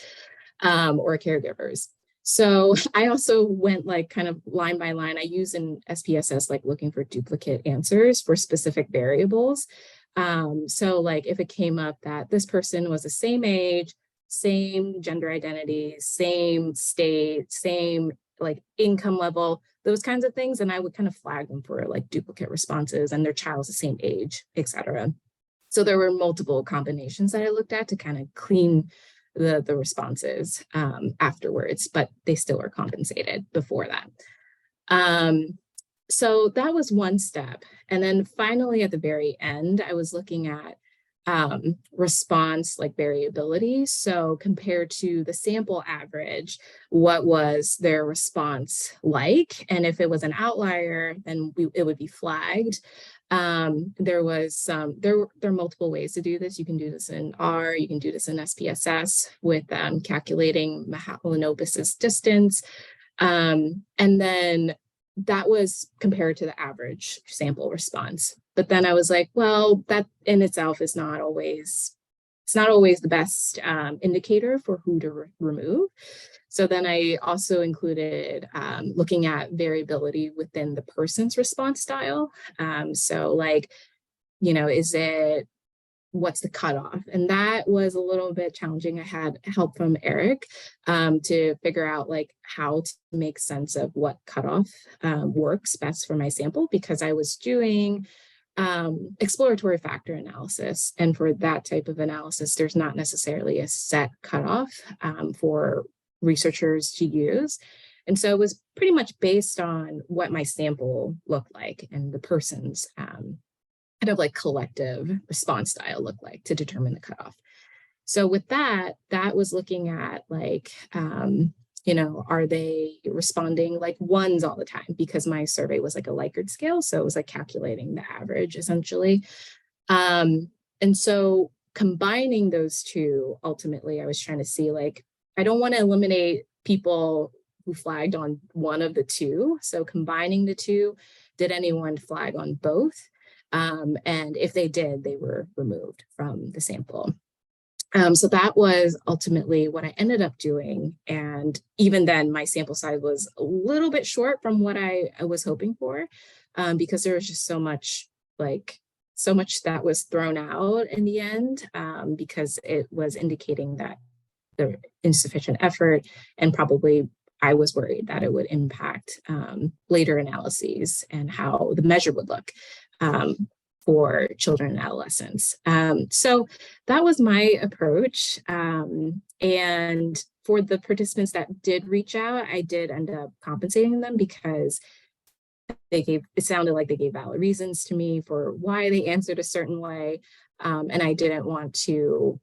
or caregivers. So I also went like kind of line by line. I use an SPSS, like looking for duplicate answers for specific variables. So like if it came up that this person was the same age, same gender identity, same state, same like income level, those kinds of things, and I would kind of flag them for like duplicate responses, and their child's the same age, etc. So there were multiple combinations that I looked at to kind of clean the responses afterwards, but they still were compensated before that. So that was one step. And then finally at the very end, I was looking at response like variability. So compared to the sample average, what was their response like? And if it was an outlier, then it would be flagged. There are multiple ways to do this. You can do this in R, you can do this in SPSS with calculating Mahalanobis's distance. And then that was compared to the average sample response. But then I was like, well, that in itself is not always, it's not always the best indicator for who to remove. So then I also included looking at variability within the person's response style. So like, what's the cutoff? And that was a little bit challenging. I had help from Eric to figure out like how to make sense of what cutoff works best for my sample, because I was doing exploratory factor analysis. And for that type of analysis, there's not necessarily a set cutoff for researchers to use. And so it was pretty much based on what my sample looked like and the person's kind of like collective response style look like to determine the cutoff. So with that was looking at like, are they responding like ones all the time? Because my survey was like a Likert scale. So it was like calculating the average essentially. And so combining those two, ultimately, I was trying to see like, I don't want to eliminate people who flagged on one of the two. So combining the two, did anyone flag on both? And if they did, they were removed from the sample. So that was ultimately what I ended up doing. And even then, my sample size was a little bit short from what I was hoping for, because there was just so much that was thrown out in the end, because it was indicating that the insufficient effort, and probably I was worried that it would impact later analyses and how the measure would look for children and adolescents. So that was my approach. And for the participants that did reach out, I did end up compensating them because it sounded like they gave valid reasons to me for why they answered a certain way. And I didn't want to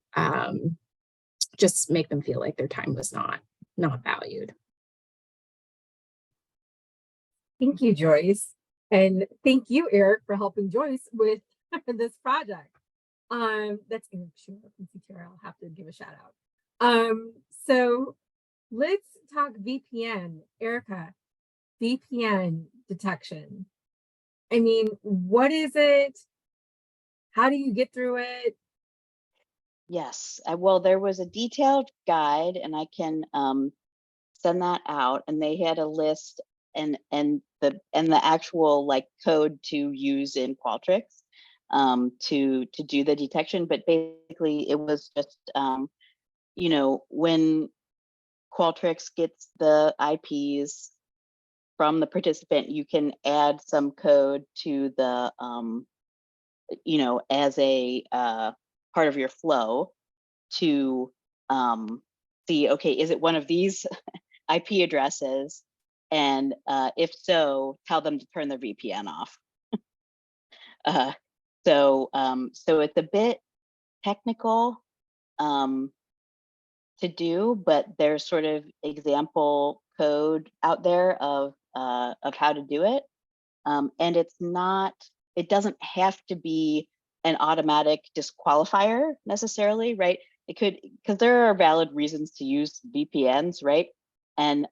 just make them feel like their time was not valued. Thank you, Joyce. And thank you, Eric, for helping Joyce with this project. That's Eric Schumer from CTRL. I'll have to give a shout out. So let's talk VPN. Ericka, VPN detection. I mean, what is it? How do you get through it? Yes, well, there was a detailed guide, and I can send that out. And they had a list and the actual like code to use in Qualtrics to do the detection. But basically, it was just when Qualtrics gets the IPs, from the participant, you can add some code to the, as a part of your flow to see, okay, is it one of these IP addresses? And if so, tell them to turn their VPN off. So it's a bit technical to do, but there's sort of example code out there of how to do it. And it doesn't have to be an automatic disqualifier necessarily, right? It could, because there are valid reasons to use VPNs, right? And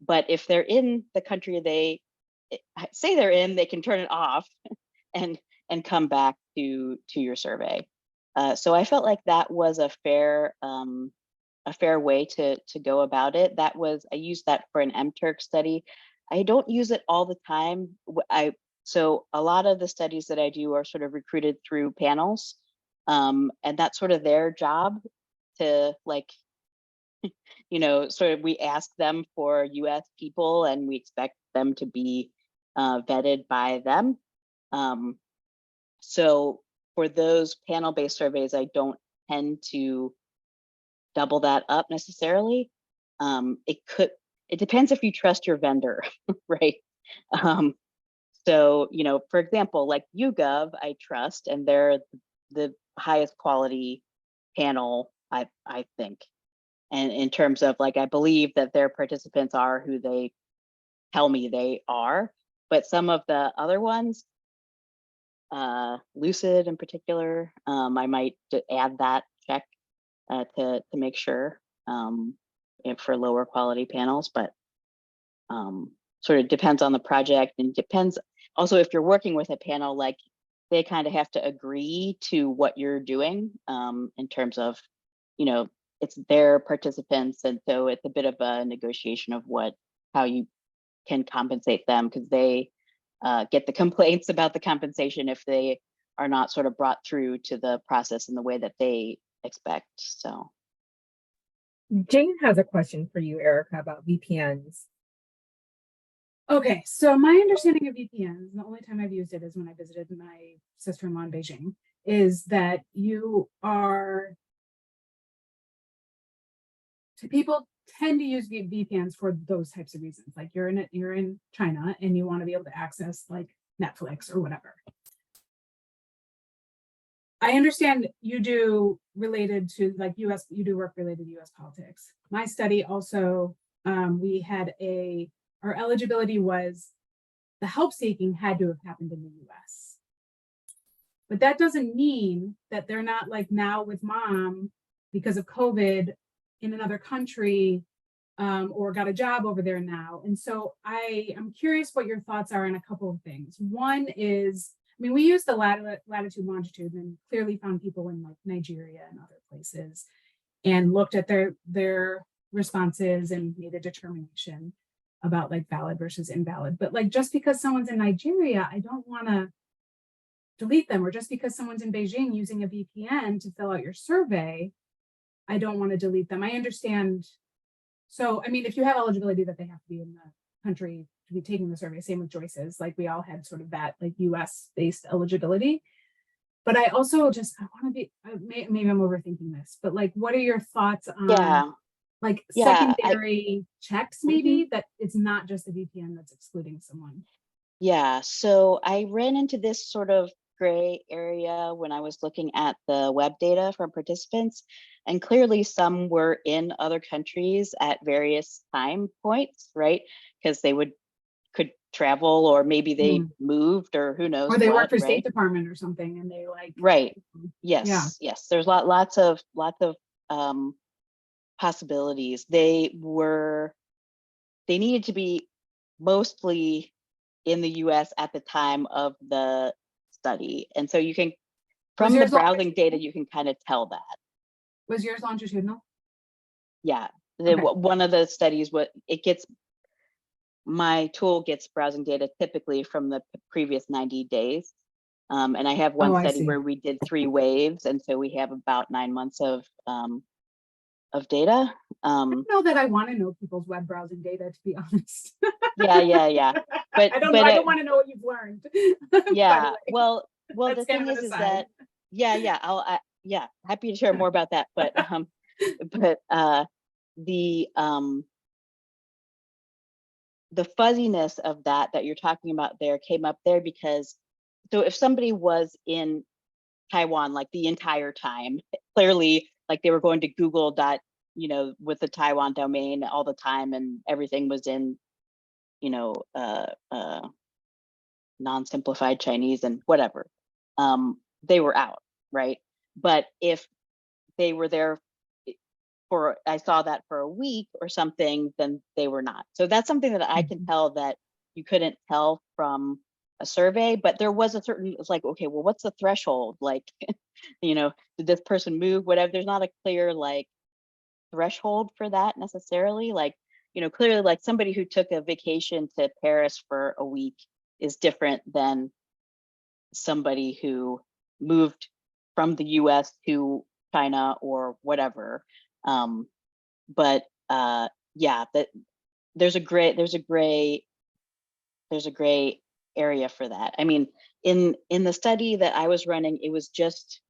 but if they're in the country they say they're in, they can turn it off and come back to your survey. So I felt like that was a fair way to go about it. I used that for an MTurk study. I don't use it all the time. So a lot of the studies that I do are sort of recruited through panels, and that's sort of their job to sort of, we ask them for US people and we expect them to be vetted by them. So for those panel-based surveys, I don't tend to double that up necessarily. It depends if you trust your vendor, right? So, for example, like YouGov, I trust, and they're the highest quality panel, I think. And in terms of I believe that their participants are who they tell me they are, but some of the other ones, Lucid in particular, I might add that check to make sure for lower quality panels, but sort of depends on the project, and depends also if you're working with a panel, they kind of have to agree to what you're doing in terms of, it's their participants, and so it's a bit of a negotiation of how you can compensate them, because they get the complaints about the compensation if they are not sort of brought through to the process in the way that they expect. So Jane has a question for you, Ericka, about VPNs. Okay, so my understanding of VPNs, and the only time I've used it is when I visited my sister-in-law in Beijing, is that people tend to use VPNs for those types of reasons. Like you're in China and you want to be able to access Netflix or whatever. I understand you do related to you do work related to US politics. My study also, our eligibility was the help seeking had to have happened in the US. But that doesn't mean that they're not now with mom because of COVID in another country, or got a job over there now. And so I am curious what your thoughts are on a couple of things. One is, we used the latitude, longitude, and clearly found people in Nigeria and other places, and looked at their responses and made a determination about valid versus invalid. But just because someone's in Nigeria, I don't want to delete them, or just because someone's in Beijing using a VPN to fill out your survey, I don't want to delete them. I understand. So, if you have eligibility that they have to be in the country to be taking the survey, same with Joyce's, we all had sort of that US based eligibility. But I also I want to be, maybe I'm overthinking this, but what are your thoughts on secondary checks, maybe, that it's not just the VPN that's excluding someone? Yeah, so I ran into this sort of gray area when I was looking at the web data from participants, and clearly some were in other countries at various time points, right? Because they could travel, or maybe they moved, or who knows, or they work for State Department or something, and they right. Yes. There's lots of possibilities. They needed to be mostly in the US at the time of the study. And so you can, from the browsing data, you can kind of tell that. Was yours longitudinal? Yeah. One of the studies, my tool gets browsing data typically from the previous 90 days. And I have one study where we did 3 waves. And so we have about 9 months of data. I don't know that I want to know people's web browsing data, to be honest. Yeah. But I don't know. I don't want to know what you've learned. Yeah. Well, That's the kind thing of an is aside. that, yeah, happy to share more about that. But the fuzziness of that you're talking about there came up there because, so if somebody was in Taiwan like the entire time, clearly like they were going to Google with the Taiwan domain all the time and everything was in, non-simplified Chinese and whatever, they were out, right? But if they were there I saw that for a week or something, then they were not. So that's something that I can tell that you couldn't tell from a survey, but there was it's like, okay, well, what's the threshold? Like, did this person move, whatever? There's not a clear like threshold for that necessarily. Like, clearly like somebody who took a vacation to Paris for a week is different than somebody who moved from the US to China or whatever. But yeah, that there's a gray area for that. I mean, in the study that I was running, it was just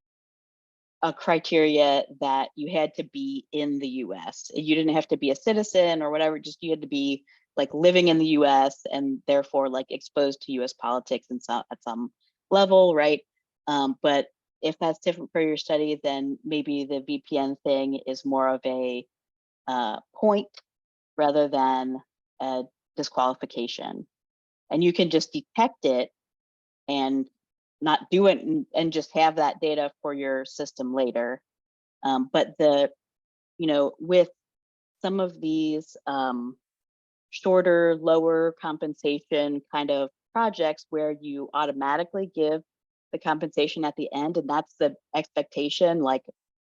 a criteria that you had to be in the US. You didn't have to be a citizen or whatever, just you had to be like living in the US and therefore like exposed to US politics and at some level, right? But if that's different for your study, then maybe the VPN thing is more of a point rather than a disqualification. And you can just detect it and not do it and just have that data for your system later. But with some of these shorter, lower compensation kind of projects where you automatically give the compensation at the end, and that's the expectation, like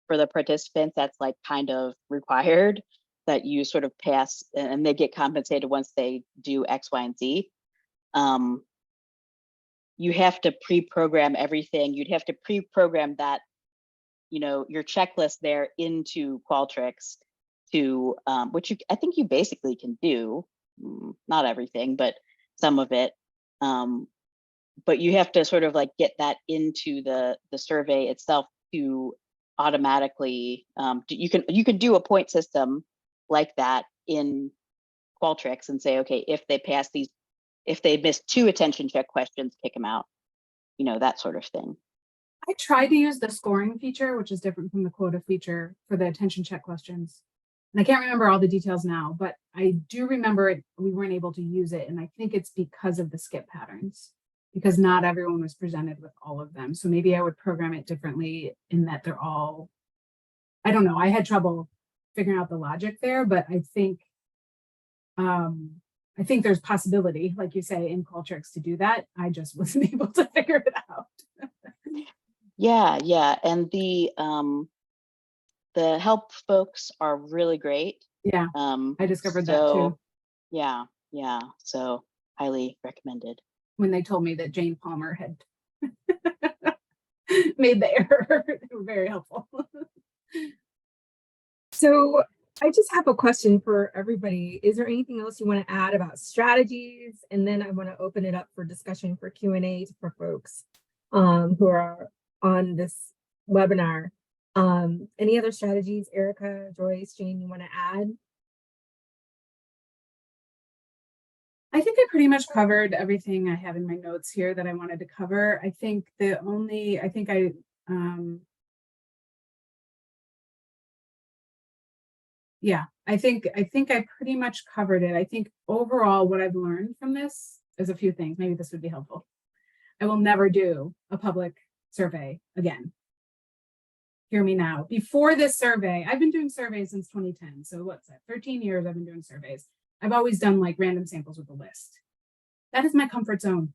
for the participants, that's like kind of required that you sort of pass and they get compensated once they do X, Y, and Z. You have to pre-program everything. You'd have to pre-program that, your checklist there into Qualtrics to, which I think you basically can do, not everything, but some of it. But you have to sort of like get that into the survey itself to automatically, you can do a point system like that in Qualtrics and say, okay, if they pass these, if they miss 2 attention check questions, kick them out, that sort of thing. I tried to use the scoring feature, which is different from the quota feature for the attention check questions. And I can't remember all the details now, but I do remember we weren't able to use it. And I think it's because of the skip patterns, because not everyone was presented with all of them. So maybe I would program it differently in that they're all, I don't know. I had trouble figuring out the logic there, but I think there's possibility, like you say, in Qualtrics to do that. I just wasn't able to figure it out. Yeah. And the help folks are really great. Yeah, I discovered that too. Yeah. So highly recommended. when they told me that Jane Palmer had made the error. They were very helpful. So I just have a question for everybody. Is there anything else you want to add about strategies? And then I want to open it up for discussion for Q&A for folks who are on this webinar. Any other strategies, Ericka, Joyce, Jane, you want to add? I think I pretty much covered everything I have in my notes here that I wanted to cover. I think I pretty much covered it. I think overall what I've learned from this is a few things. Maybe this would be helpful. I will never do a public survey again. Hear me now. Before this survey, I've been doing surveys since 2010. So what's that? 13 years I've been doing surveys. I've always done like random samples with a list. That is my comfort zone.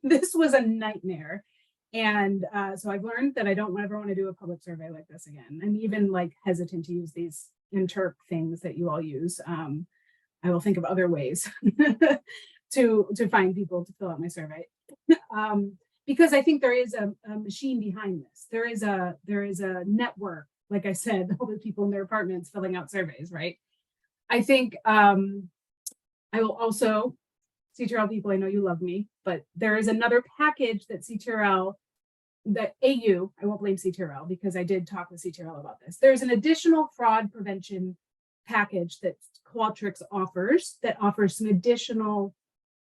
This was a nightmare. And so I've learned that I don't ever want to do a public survey like this again. I'm even like hesitant to use these interp things that you all use. I will think of other ways to find people to fill out my survey. Because I think there is a machine behind this. There is a network like I said, all the people in their apartments filling out surveys, right? I think I will also, CTRL people, I know you love me, but there is another package that CTRL, that AU, I won't blame CTRL because I did talk with CTRL about this. There's an additional fraud prevention package that Qualtrics offers that offers some additional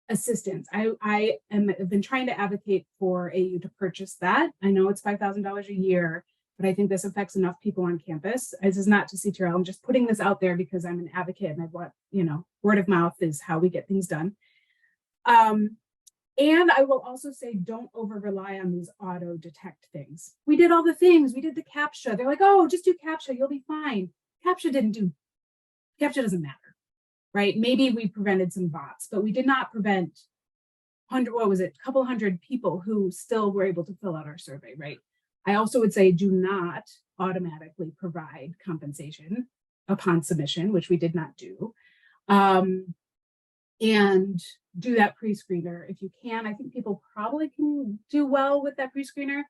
assistance. I have been trying to advocate for AU to purchase that. I know it's $5,000 a year, but I think this affects enough people on campus. This is not to CTRL. I'm just putting this out there because I'm an advocate and I want, word of mouth is how we get things done. And I will also say, don't over rely on these auto detect things. We did all the things. We did the CAPTCHA. They're like, oh, just do CAPTCHA. You'll be fine. CAPTCHA doesn't matter, right? Maybe we prevented some bots, but we did not prevent a couple hundred people who still were able to fill out our survey, right? I also would say do not automatically provide compensation upon submission, which we did not do. And do that pre-screener if you can. I think people probably can do well with that pre-screener.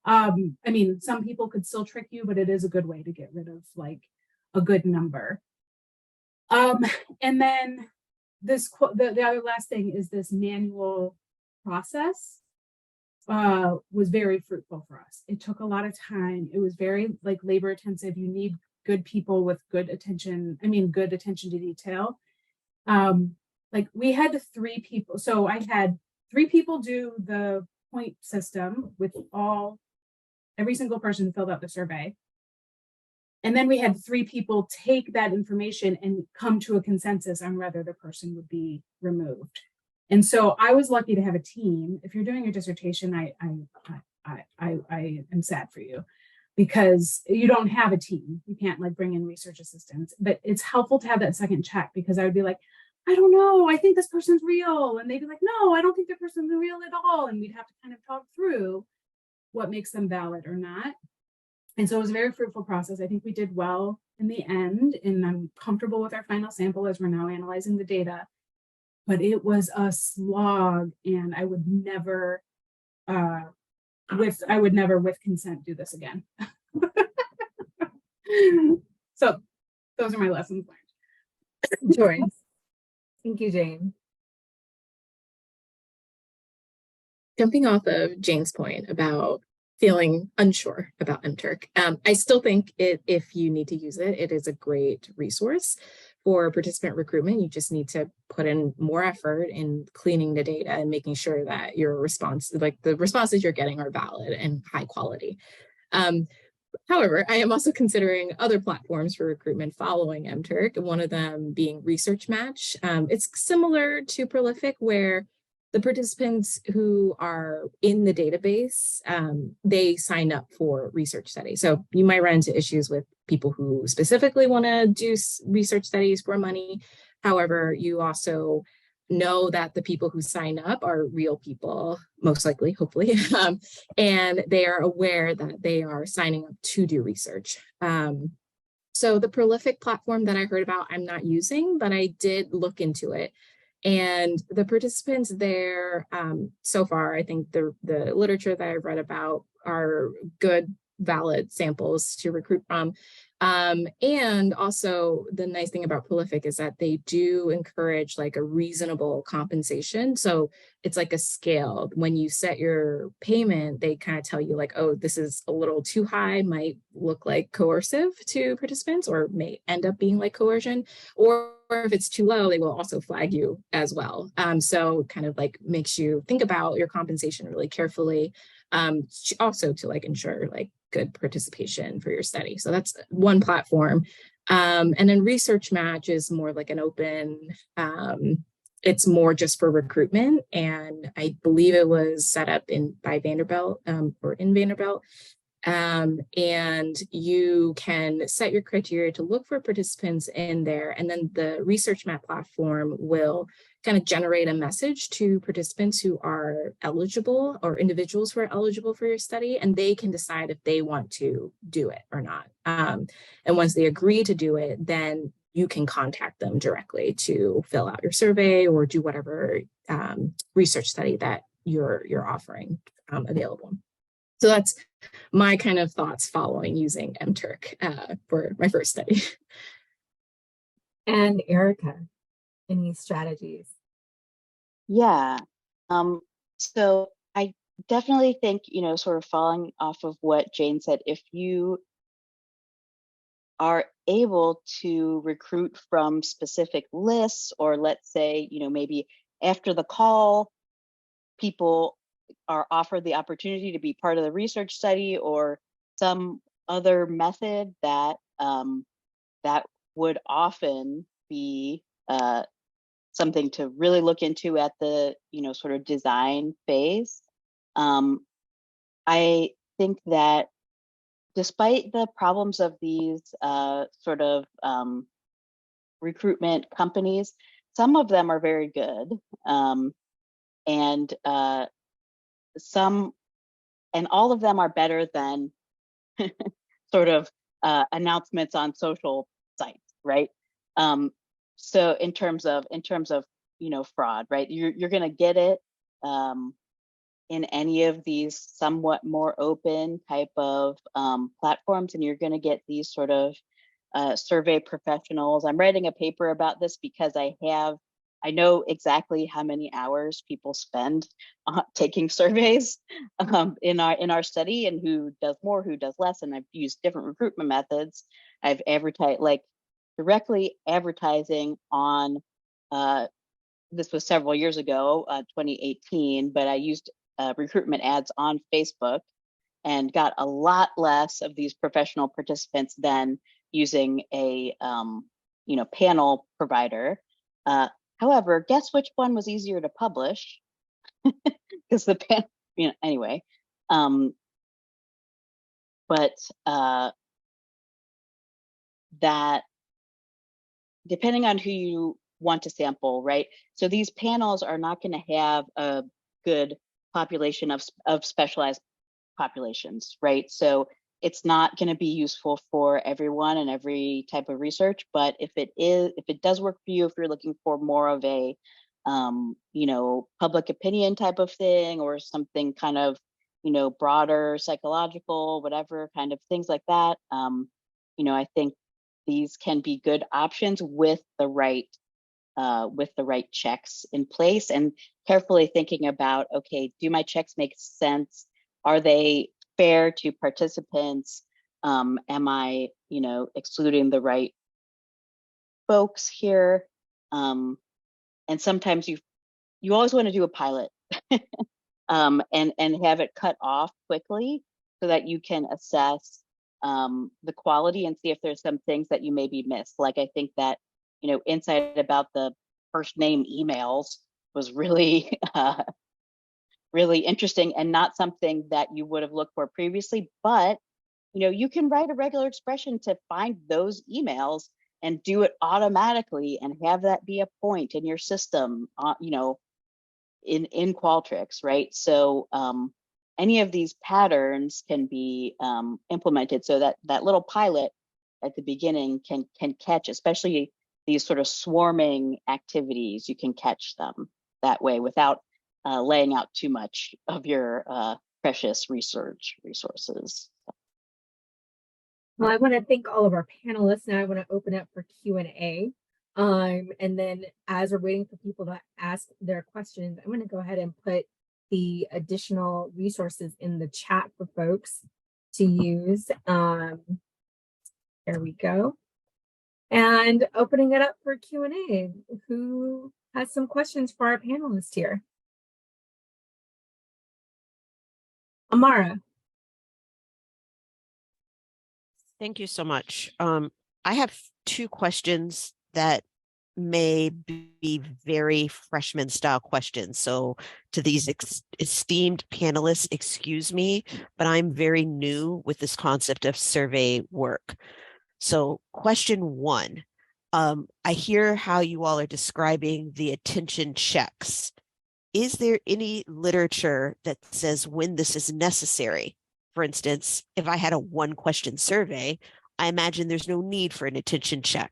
I mean, some people could still trick you, but it is a good way to get rid of like a good number. And then the other last thing is this manual process was very fruitful for us. It took a lot of time. It was very like labor intensive. You need good people with good attention to detail. Like we had 3 people. So I had 3 people do the point system with every single person who filled out the survey. And then we had 3 people take that information and come to a consensus on whether the person would be removed. And so I was lucky to have a team. If you're doing your dissertation, I am sad for you because you don't have a team. You can't like bring in research assistants, but it's helpful to have that second check because I would be like, I don't know, I think this person's real. And they'd be like, no, I don't think that person's real at all. And we'd have to kind of talk through what makes them valid or not. And so it was a very fruitful process. I think we did well in the end, and I'm comfortable with our final sample as we're now analyzing the data. But it was a slog, and I would never, with consent, do this again. So those are my lessons learned. Joyce. Thank you, Jane. Jumping off of Jane's point about feeling unsure about MTurk, I still think if you need to use it, it is a great resource for participant recruitment. You just need to put in more effort in cleaning the data and making sure that your response, like the responses you're getting, are valid and high quality. However, I am also considering other platforms for recruitment following MTurk, one of them being Research Match. It's similar to Prolific, where the participants who are in the database, they sign up for research studies. So you might run into issues with people who specifically want to do research studies for money. However, you also know that the people who sign up are real people, most likely, hopefully, and they are aware that they are signing up to do research. So the Prolific platform that I heard about, I'm not using, but I did look into it. And the participants there, so far, I think the literature that I've read about are good, valid samples to recruit from. And also the nice thing about Prolific is that they do encourage like a reasonable compensation. So it's like a scale. When you set your payment, they kind of tell you like, oh, this is a little too high, might look like coercive to participants or may end up being like coercion, or if it's too low, they will also flag you as well. So kind of like makes you think about your compensation really carefully, also to like ensure like good participation for your study. So that's one platform. And then Research Match is more like an open, it's more just for recruitment. And I believe it was set up by Vanderbilt or in Vanderbilt. And you can set your criteria to look for participants in there. And then the Research Map platform will kind of generate a message to participants who are eligible or individuals who are eligible for your study, and they can decide if they want to do it or not. And once they agree to do it, then you can contact them directly to fill out your survey or do whatever research study that you're offering available. So that's my kind of thoughts following using MTurk for my first study. And Ericka, any strategies? Yeah. So I definitely think, sort of following off of what Jane said, if you are able to recruit from specific lists, or let's say, maybe after the call, people are offered the opportunity to be part of the research study, or some other method that that would often be something to really look into at the sort of design phase. I think that despite the problems of these sort of recruitment companies, some of them are very good, and all of them are better than sort of announcements on social sites, right? So in terms of fraud, right? You're going to get it in any of these somewhat more open type of platforms, and you're going to get these sort of survey professionals. I'm writing a paper about this because I know exactly how many hours people spend taking surveys in our study, and who does more, who does less. And I've used different recruitment methods. I've advertised, like directly advertising on, this was several years ago, 2018, but I used recruitment ads on Facebook and got a lot less of these professional participants than using a panel provider. However, guess which one was easier to publish? Because the panel, anyway. But that, depending on who you want to sample, right? So these panels are not going to have a good population of specialized populations, right? So it's not going to be useful for everyone and every type of research. But if it does work for you, if you're looking for more of a public opinion type of thing, or something kind of broader, psychological, whatever kind of things like that, I think these can be good options with the right checks in place, and carefully thinking about, okay, do my checks make sense? Are they fair to participants? Am I, excluding the right folks here? And sometimes you always want to do a pilot and have it cut off quickly so that you can assess the quality and see if there's some things that you maybe missed. Like, I think that, insight about the first name emails was really, really interesting, and not something that you would have looked for previously. But, you can write a regular expression to find those emails and do it automatically and have that be a point in your system, in Qualtrics, right? So any of these patterns can be implemented, so that little pilot at the beginning can catch, especially these sort of swarming activities. You can catch them that way without laying out too much of your precious research resources. Well, I want to thank all of our panelists. Now I want to open up for Q&A. And then as we're waiting for people to ask their questions, I'm going to go ahead and put the additional resources in the chat for folks to use. There we go. And opening it up for Q&A. Who has some questions for our panelists here? Amara. Thank you so much. I have two questions that may be very freshman style questions. So to these esteemed panelists, excuse me, but I'm very new with this concept of survey work. So question one, I hear how you all are describing the attention checks. Is there any literature that says when this is necessary? For instance, if I had a 1-question survey, I imagine there's no need for an attention check.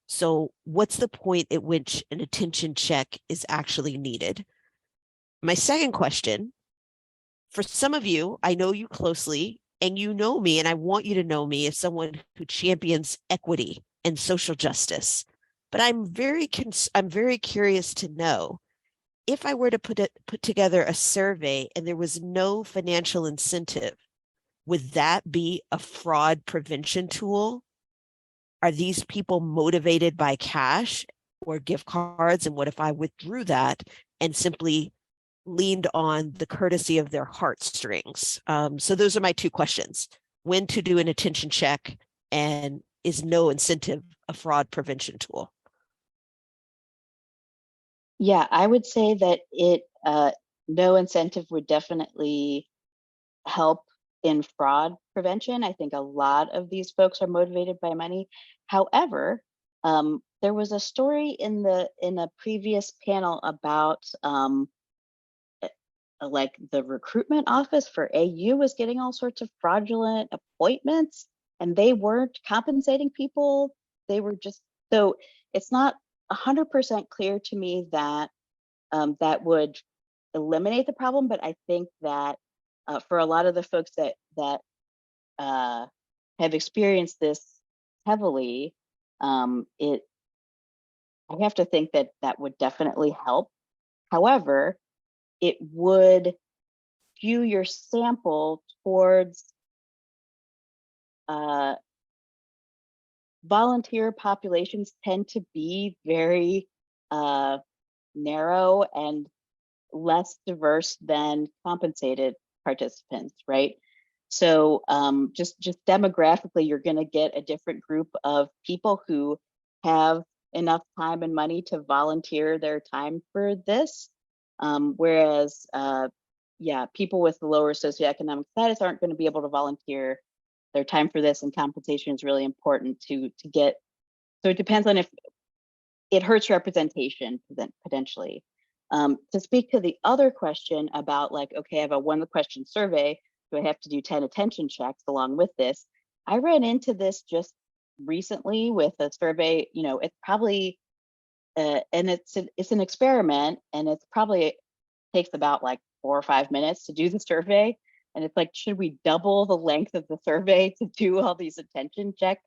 So what's the point at which an attention check is actually needed? My second question, for some of you, I know you closely and you know me, and I want you to know me as someone who champions equity and social justice. But I'm very curious to know, if I were to put together a survey and there was no financial incentive, would that be a fraud prevention tool? Are these people motivated by cash or gift cards? And what if I withdrew that and simply leaned on the courtesy of their heartstrings? So those are my two questions. When to do an attention check, and is no incentive a fraud prevention tool? Yeah, I would say that no incentive would definitely help in fraud prevention. I think a lot of these folks are motivated by money. However, there was a story in a previous panel about like the recruitment office for AU was getting all sorts of fraudulent appointments, and they weren't compensating people. They were just, so it's not 100% clear to me that that would eliminate the problem, but I think that for a lot of the folks that have experienced this heavily, I have to think that that would definitely help. However, it would skew your sample towards volunteer populations tend to be very narrow and less diverse than compensated participants, right? So just demographically, you're going to get a different group of people who have enough time and money to volunteer their time for this. Whereas, yeah, people with the lower socioeconomic status aren't going to be able to volunteer their time for this, and compensation is really important to get. So it depends on if it hurts representation potentially. To speak to the other question about like, okay, I have a one question survey, do I have to do 10 attention checks along with this? I ran into this just recently with a survey. You know, it's probably, and it's an experiment, and it's probably takes about like 4 or 5 minutes to do the survey. And it's like, should we double the length of the survey to do all these attention check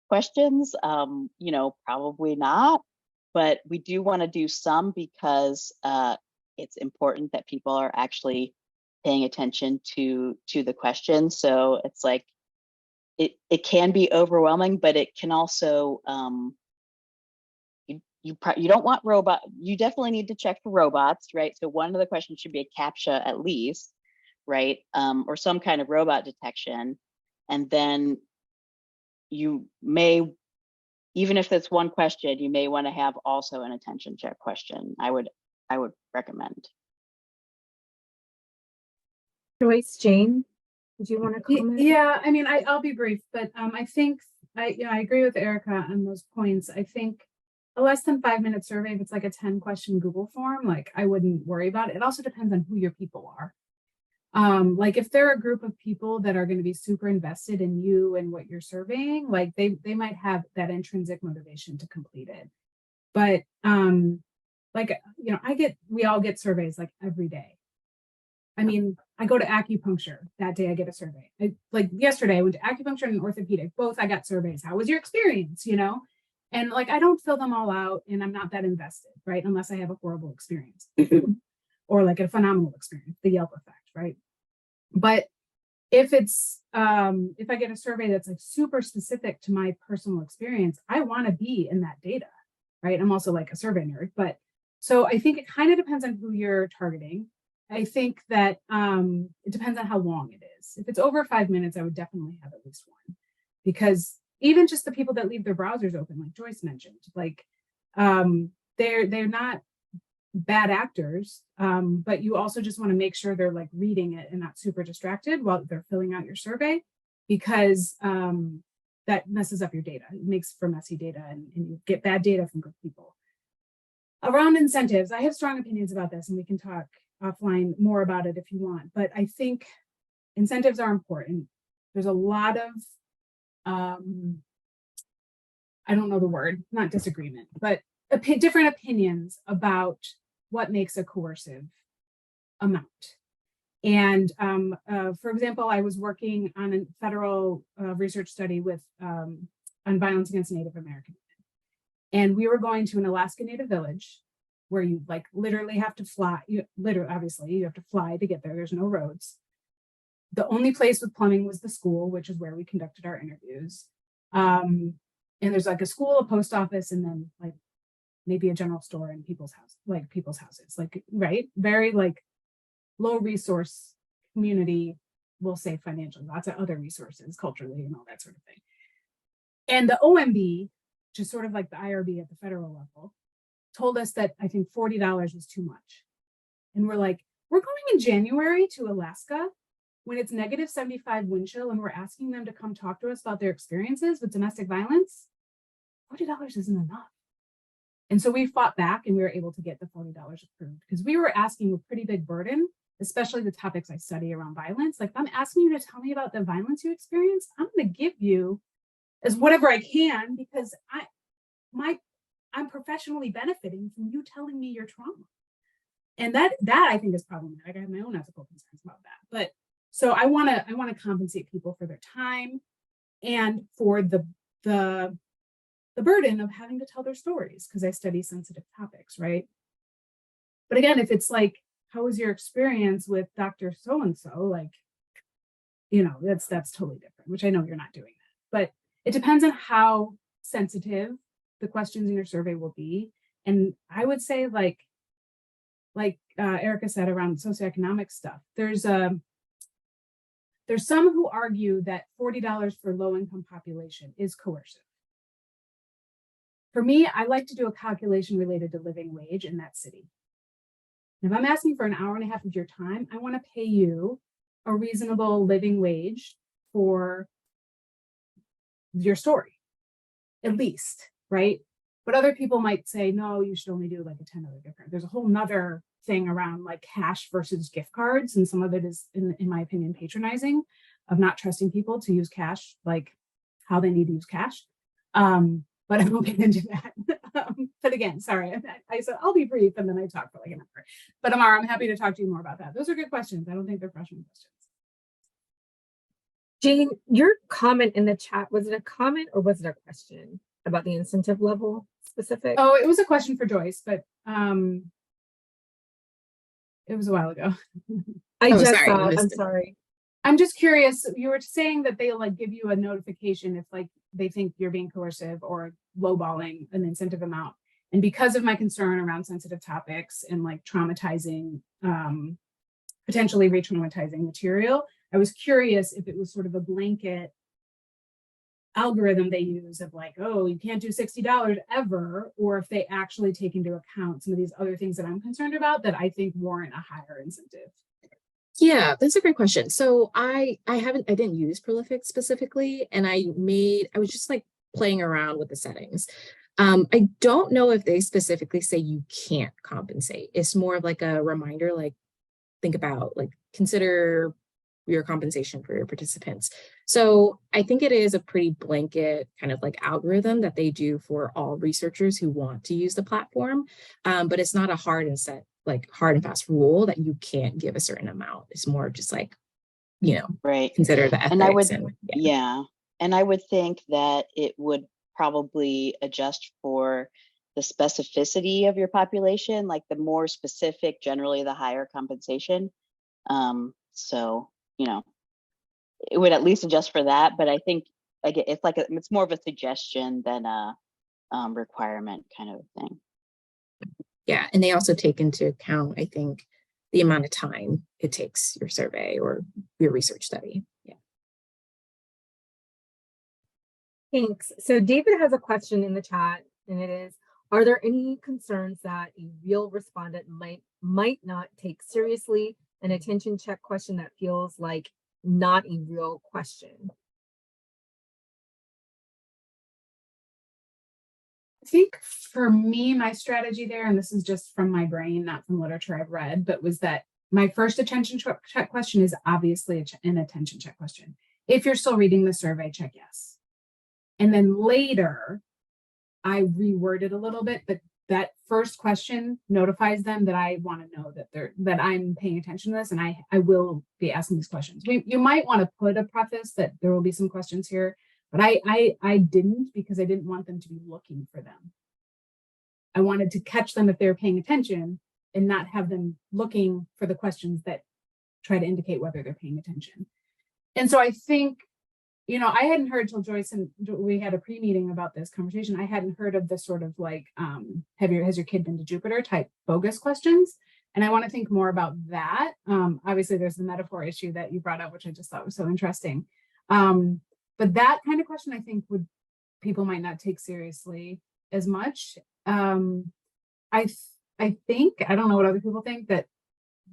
questions? You know, probably not. But we do want to do some because it's important that people are actually paying attention to the question. So it's like, it can be overwhelming, but it can also, you don't want you definitely need to check for robots, right? So one of the questions should be a CAPTCHA at least, right? Or some kind of robot detection. And then you may, even if it's one question, you may want to have also an attention check question. I would recommend. Joyce, Jane, did you want to comment? Yeah, I mean, I'll be brief, but I think I agree with Ericka on those points. I think a less than 5-minute survey, if it's like a 10 question Google form, like I wouldn't worry about it. It also depends on who your people are. Like if they're a group of people that are going to be super invested in you and what you're surveying, like they might have that intrinsic motivation to complete it. But like, you know, we all get surveys like every day. I mean, I go to acupuncture, that day I get a survey. Like yesterday I went to acupuncture and orthopedic, both I got surveys. How was your experience, you know? And like, I don't fill them all out, and I'm not that invested, right? Unless I have a horrible experience or like a phenomenal experience, the Yelp effect, right? But if it's, if I get a survey that's like super specific to my personal experience, I want to be in that data, right? I'm also like a survey nerd, but so I think it kind of depends on who you're targeting. I think that it depends on how long it is. If it's over 5 minutes, I would definitely have at least one, because even just the people that leave their browsers open, like Joyce mentioned, like they're not bad actors, but you also just want to make sure they're like reading it and not super distracted while they're filling out your survey, because that messes up your data. It makes for messy data, and you get bad data from good people. Around incentives, I have strong opinions about this, and we can talk offline more about it if you want, but I think incentives are important. There's a lot of I don't know the word, not disagreement, but different opinions about what makes a coercive amount. And for example, I was working on a federal research study with on violence against Native American women. And we were going to an Alaska Native village where you like literally have to fly. Obviously, you have to fly to get there. There's no roads. The only place with plumbing was the school, which is where we conducted our interviews. And there's like a school, a post office, and then like maybe a general store and people's houses, like, right? Very like low resource community, we'll say financially, lots of other resources culturally and all that sort of thing. And the OMB, which is sort of like the IRB at the federal level, told us that I think $40 was too much. And we're like, we're going in January to Alaska when it's negative 75 wind chill and we're asking them to come talk to us about their experiences with domestic violence. $40 isn't enough. And so we fought back and we were able to get the $40 approved because we were asking a pretty big burden, especially the topics I study around violence. Like, if I'm asking you to tell me about the violence you experience, I'm going to give you as whatever I can because I'm professionally benefiting from you telling me your trauma. And that I think is problematic. I have my own ethical concerns about that. But so I want to compensate people for their time and for the burden of having to tell their stories because I study sensitive topics, right? But again, if it's like, how was your experience with Dr. So-and-so? Like, you know, that's totally different, which I know you're not doing that. But it depends on how sensitive the questions in your survey will be. And I would say like Ericka said around socioeconomic stuff, there's some who argue that $40 for low-income population is coercive. For me, I like to do a calculation related to living wage in that city. If I'm asking for an hour and a half of your time, I want to pay you a reasonable living wage for your story, at least, right? But other people might say, no, you should only do like a $10 difference. There's a whole nother thing around like cash versus gift cards. And some of it is, in my opinion, patronizing of not trusting people to use cash, like how they need to use cash. But I won't get into that. But again, sorry, I said I'll be brief and then I talk for like an hour. But Amara, I'm happy to talk to you more about that. Those are good questions. I don't think they're freshman questions. Jane, your comment in the chat, was it a comment or was it a question about the incentive level specific? Oh, it was a question for Joyce, but it was a while ago. I just sorry, saw it. I'm missed it. sorry. I'm just curious, you were saying that they like give you a notification if like they think you're being coercive or lowballing an incentive amount. And because of my concern around sensitive topics and like traumatizing, potentially re-traumatizing material, I was curious if it was sort of a blanket algorithm they use of like, oh, you can't do $60 ever, or if they actually take into account some of these other things that I'm concerned about that I think warrant a higher incentive. Yeah, that's a great question. So I didn't use Prolific specifically, and I was just like playing around with the settings. I don't know if they specifically say you can't compensate. It's more of like a reminder, like think about, like consider your compensation for your participants. So I think it is a pretty blanket kind of like algorithm that they do for all researchers who want to use the platform. But it's not a hard and fast rule that you can't give a certain amount. It's more just like, you know, right. consider the ethics. And I would, yeah. And I would think that it would probably adjust for the specificity of your population, like the more specific, generally the higher compensation. So, you know, it would at least adjust for that. But I think it's more of a suggestion than a requirement kind of thing. Yeah, and they also take into account, I think, the amount of time it takes your survey or your research study. Yeah. Thanks. So David has a question in the chat, and it is, are there any concerns that a real respondent might not take seriously an attention check question that feels like not a real question? I think for me, my strategy there, and this is just from my brain, not from literature I've read, but was that my first attention check question is obviously an attention check question. If you're still reading the survey, check yes. And then later, I reworded a little bit, but that first question notifies them that I want to know that I'm paying attention to this, and I will be asking these questions. You might want to put a preface that there will be some questions here, but I didn't, because I didn't want them to be looking for them. I wanted to catch them if they were paying attention and not have them looking for the questions that try to indicate whether they're paying attention. And so I think, I hadn't heard till Joyce and we had a pre-meeting about this conversation. I hadn't heard of the sort of like, has your kid been to Jupiter type bogus questions? And I want to think more about that. Obviously there's the metaphor issue that you brought up, which I just thought was so interesting. But that kind of question, I think people might not take seriously as much. I think, I don't know what other people think, that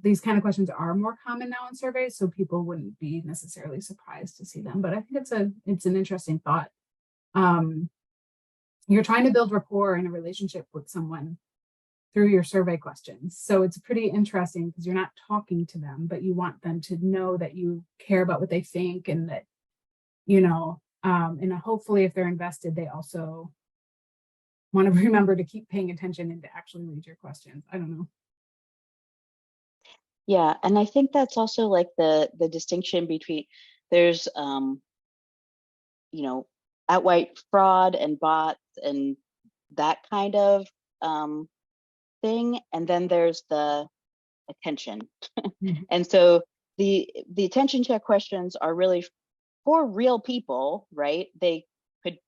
these kind of questions are more common now in surveys, so people wouldn't be necessarily surprised to see them. But I think it's an interesting thought. You're trying to build rapport in a relationship with someone through your survey questions. So it's pretty interesting because you're not talking to them, but you want them to know that you care about what they think, and that, and hopefully if they're invested, they also want to remember to keep paying attention and to actually read your questions. I don't know. Yeah, and I think that's also like the distinction between there's outright fraud and bots and that kind of thing, and then there's the attention. And so the attention check questions are really for real people, right? They could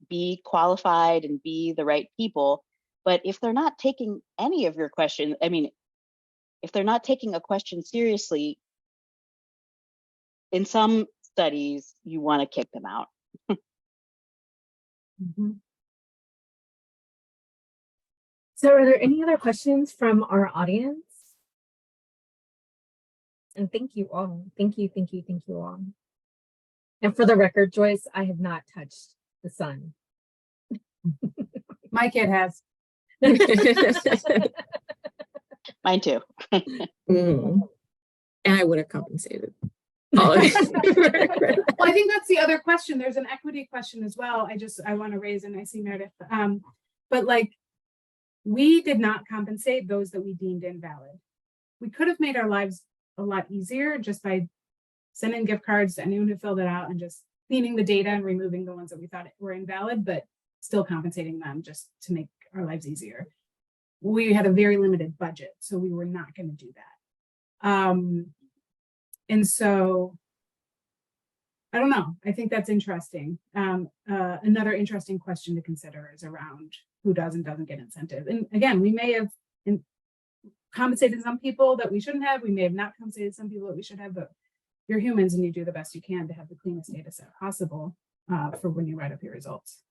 be qualified and be the right people. But if they're not taking any of your questions, if they're not taking a question seriously, in some studies, you want to kick them out. So are there any other questions from our audience? And thank you all. Thank you all. And for the record, Joyce, I have not touched the sun. My kid has. Mine too. And I would have compensated. Well, I think that's the other question. There's an equity question as well. I want to raise, and I see Meredith. But like, we did not compensate those that we deemed invalid. We could have made our lives a lot easier just by sending gift cards to anyone who filled it out and just cleaning the data and removing the ones that we thought were invalid, but still compensating them just to make our lives easier. We had a very limited budget, so we were not going to do that. And so, I don't know. I think that's interesting. Another interesting question to consider is around who does and doesn't get incentive. And again, we may have compensated some people that we shouldn't have. We may have not compensated some people that we should have, but you're humans and you do the best you can to have the cleanest data set possible for when you write up your results.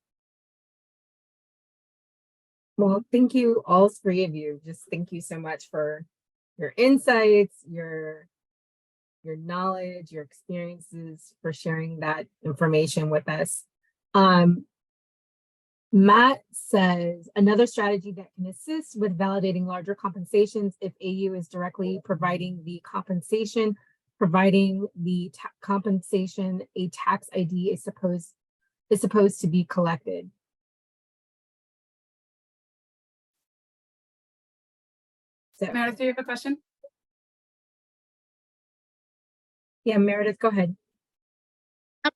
Well, thank you, all three of you. Just thank you so much for your insights, your knowledge, your experiences, for sharing that information with us. Matt says, another strategy that can assist with validating larger compensations if AU is directly providing the compensation, providing the compensation, a tax ID is supposed to be collected. So, Meredith, do you have a question? Yeah, Meredith, go ahead. I'm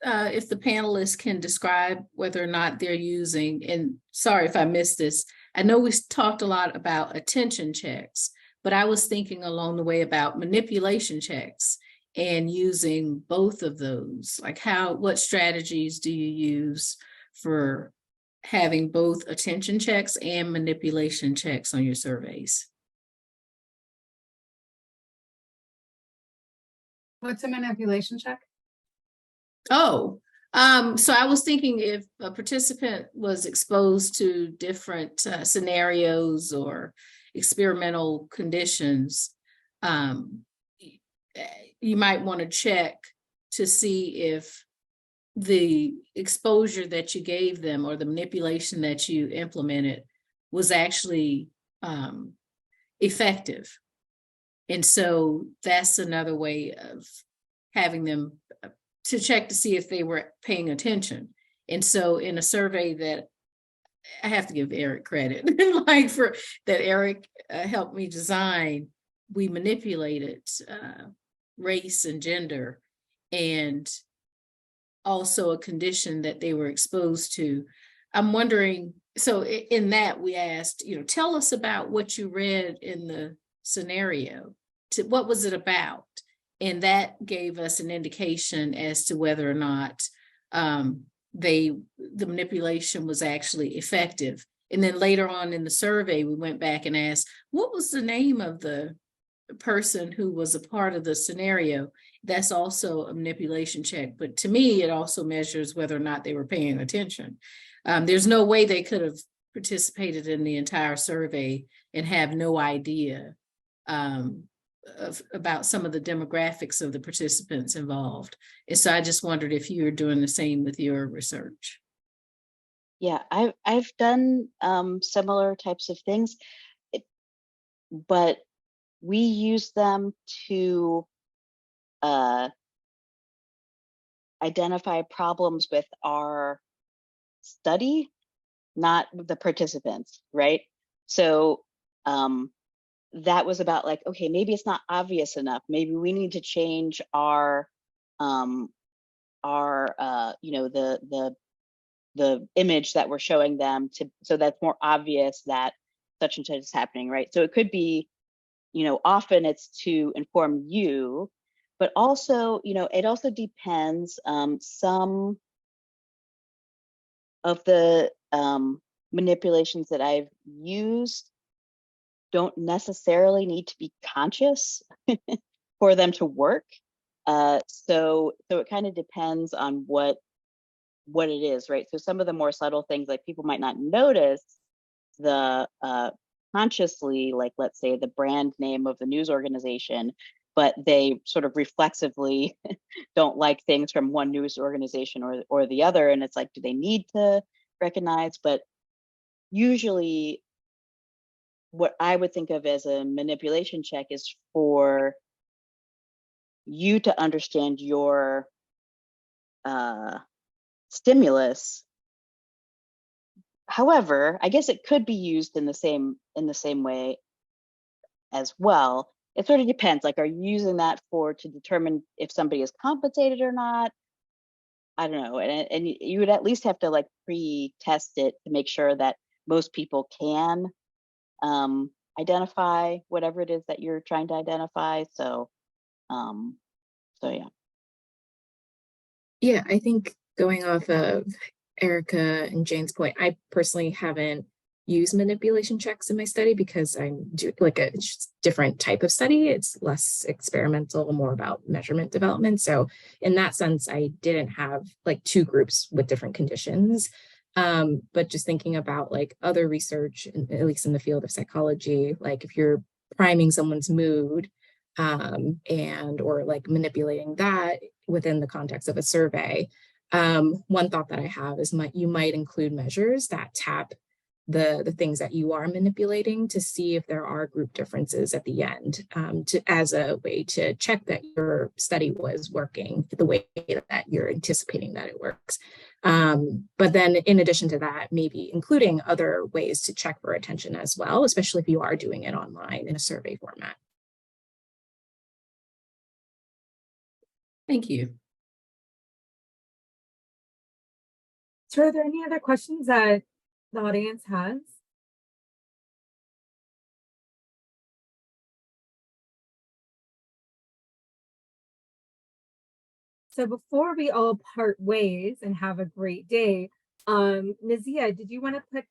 wondering if the panelists can describe whether or not they're using, and sorry if I missed this, I know we talked a lot about attention checks, but I was thinking along the way about manipulation checks and using both of those. Like what strategies do you use for having both attention checks and manipulation checks on your surveys? What's a manipulation check? So I was thinking if a participant was exposed to different scenarios or experimental conditions, you might want to check to see if the exposure that you gave them or the manipulation that you implemented was actually effective. And so that's another way of having them to check to see if they were paying attention. And so in a survey that I have to give Eric credit, like for that Eric helped me design. We manipulated race and gender, and also a condition that they were exposed to. I'm wondering, so in that we asked, tell us about what you read in the scenario. What was it about? And that gave us an indication as to whether or not the manipulation was actually effective. And then later on in the survey, we went back and asked, what was the name of the person who was a part of the scenario? That's also a manipulation check. But to me, it also measures whether or not they were paying attention. There's no way they could have participated in the entire survey and have no idea about some of the demographics of the participants involved. And so I just wondered if you were doing the same with your research. Yeah, I've done similar types of things, but we use them to identify problems with our study, not the participants, right? So that was about like, okay, maybe it's not obvious enough. Maybe we need to change our the image that we're showing them so that's more obvious that such and such is happening, right? So it could be, often it's to inform you, but also, it also depends. Some of the manipulations that I've used don't necessarily need to be conscious for them to work. So it kind of depends on what it is, right? So some of the more subtle things, like people might not notice the consciously, like let's say the brand name of the news organization, but they sort of reflexively don't like things from one news organization or the other. And it's like, do they need to recognize? But usually what I would think of as a manipulation check is for you to understand your stimulus. However, I guess it could be used in the same way as well. It sort of depends. Like, are you using that to determine if somebody is compensated or not? I don't know. And you would at least have to like pre-test it to make sure that most people can identify whatever it is that you're trying to identify. So yeah. Yeah, I think going off of Ericka and Jane's point, I personally haven't used manipulation checks in my study because I'm doing like a different type of study. It's less experimental, more about measurement development. So in that sense, I didn't have like two groups with different conditions. But just thinking about like other research, at least in the field of psychology, like if you're priming someone's mood or like manipulating that within the context of a survey, one thought that I have is you might include measures that tap the things that you are manipulating to see if there are group differences at the end, as a way to check that your study was working the way that you're anticipating that it works. But then in addition to that, maybe including other ways to check for attention as well, especially if you are doing it online in a survey format. Thank you. So are there any other questions that the audience has? So before we all part ways and have a great day, Nazia, did you want to put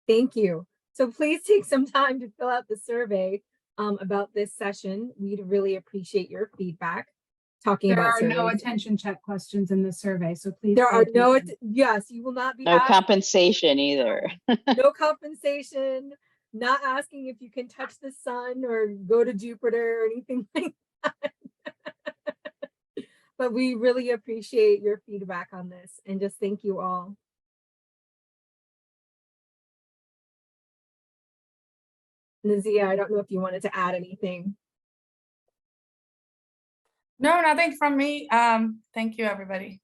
thank you. So please take some time to fill out the survey about this session. We'd really appreciate your feedback. There are no attention check questions in the survey, so please. There are no, yes, you will not be no compensation either. No compensation, not asking if you can touch the sun or go to Jupiter or anything like that. But we really appreciate your feedback on this and just thank you all. Nazia, I don't know if you wanted to add anything. No, nothing from me. Thank you, everybody.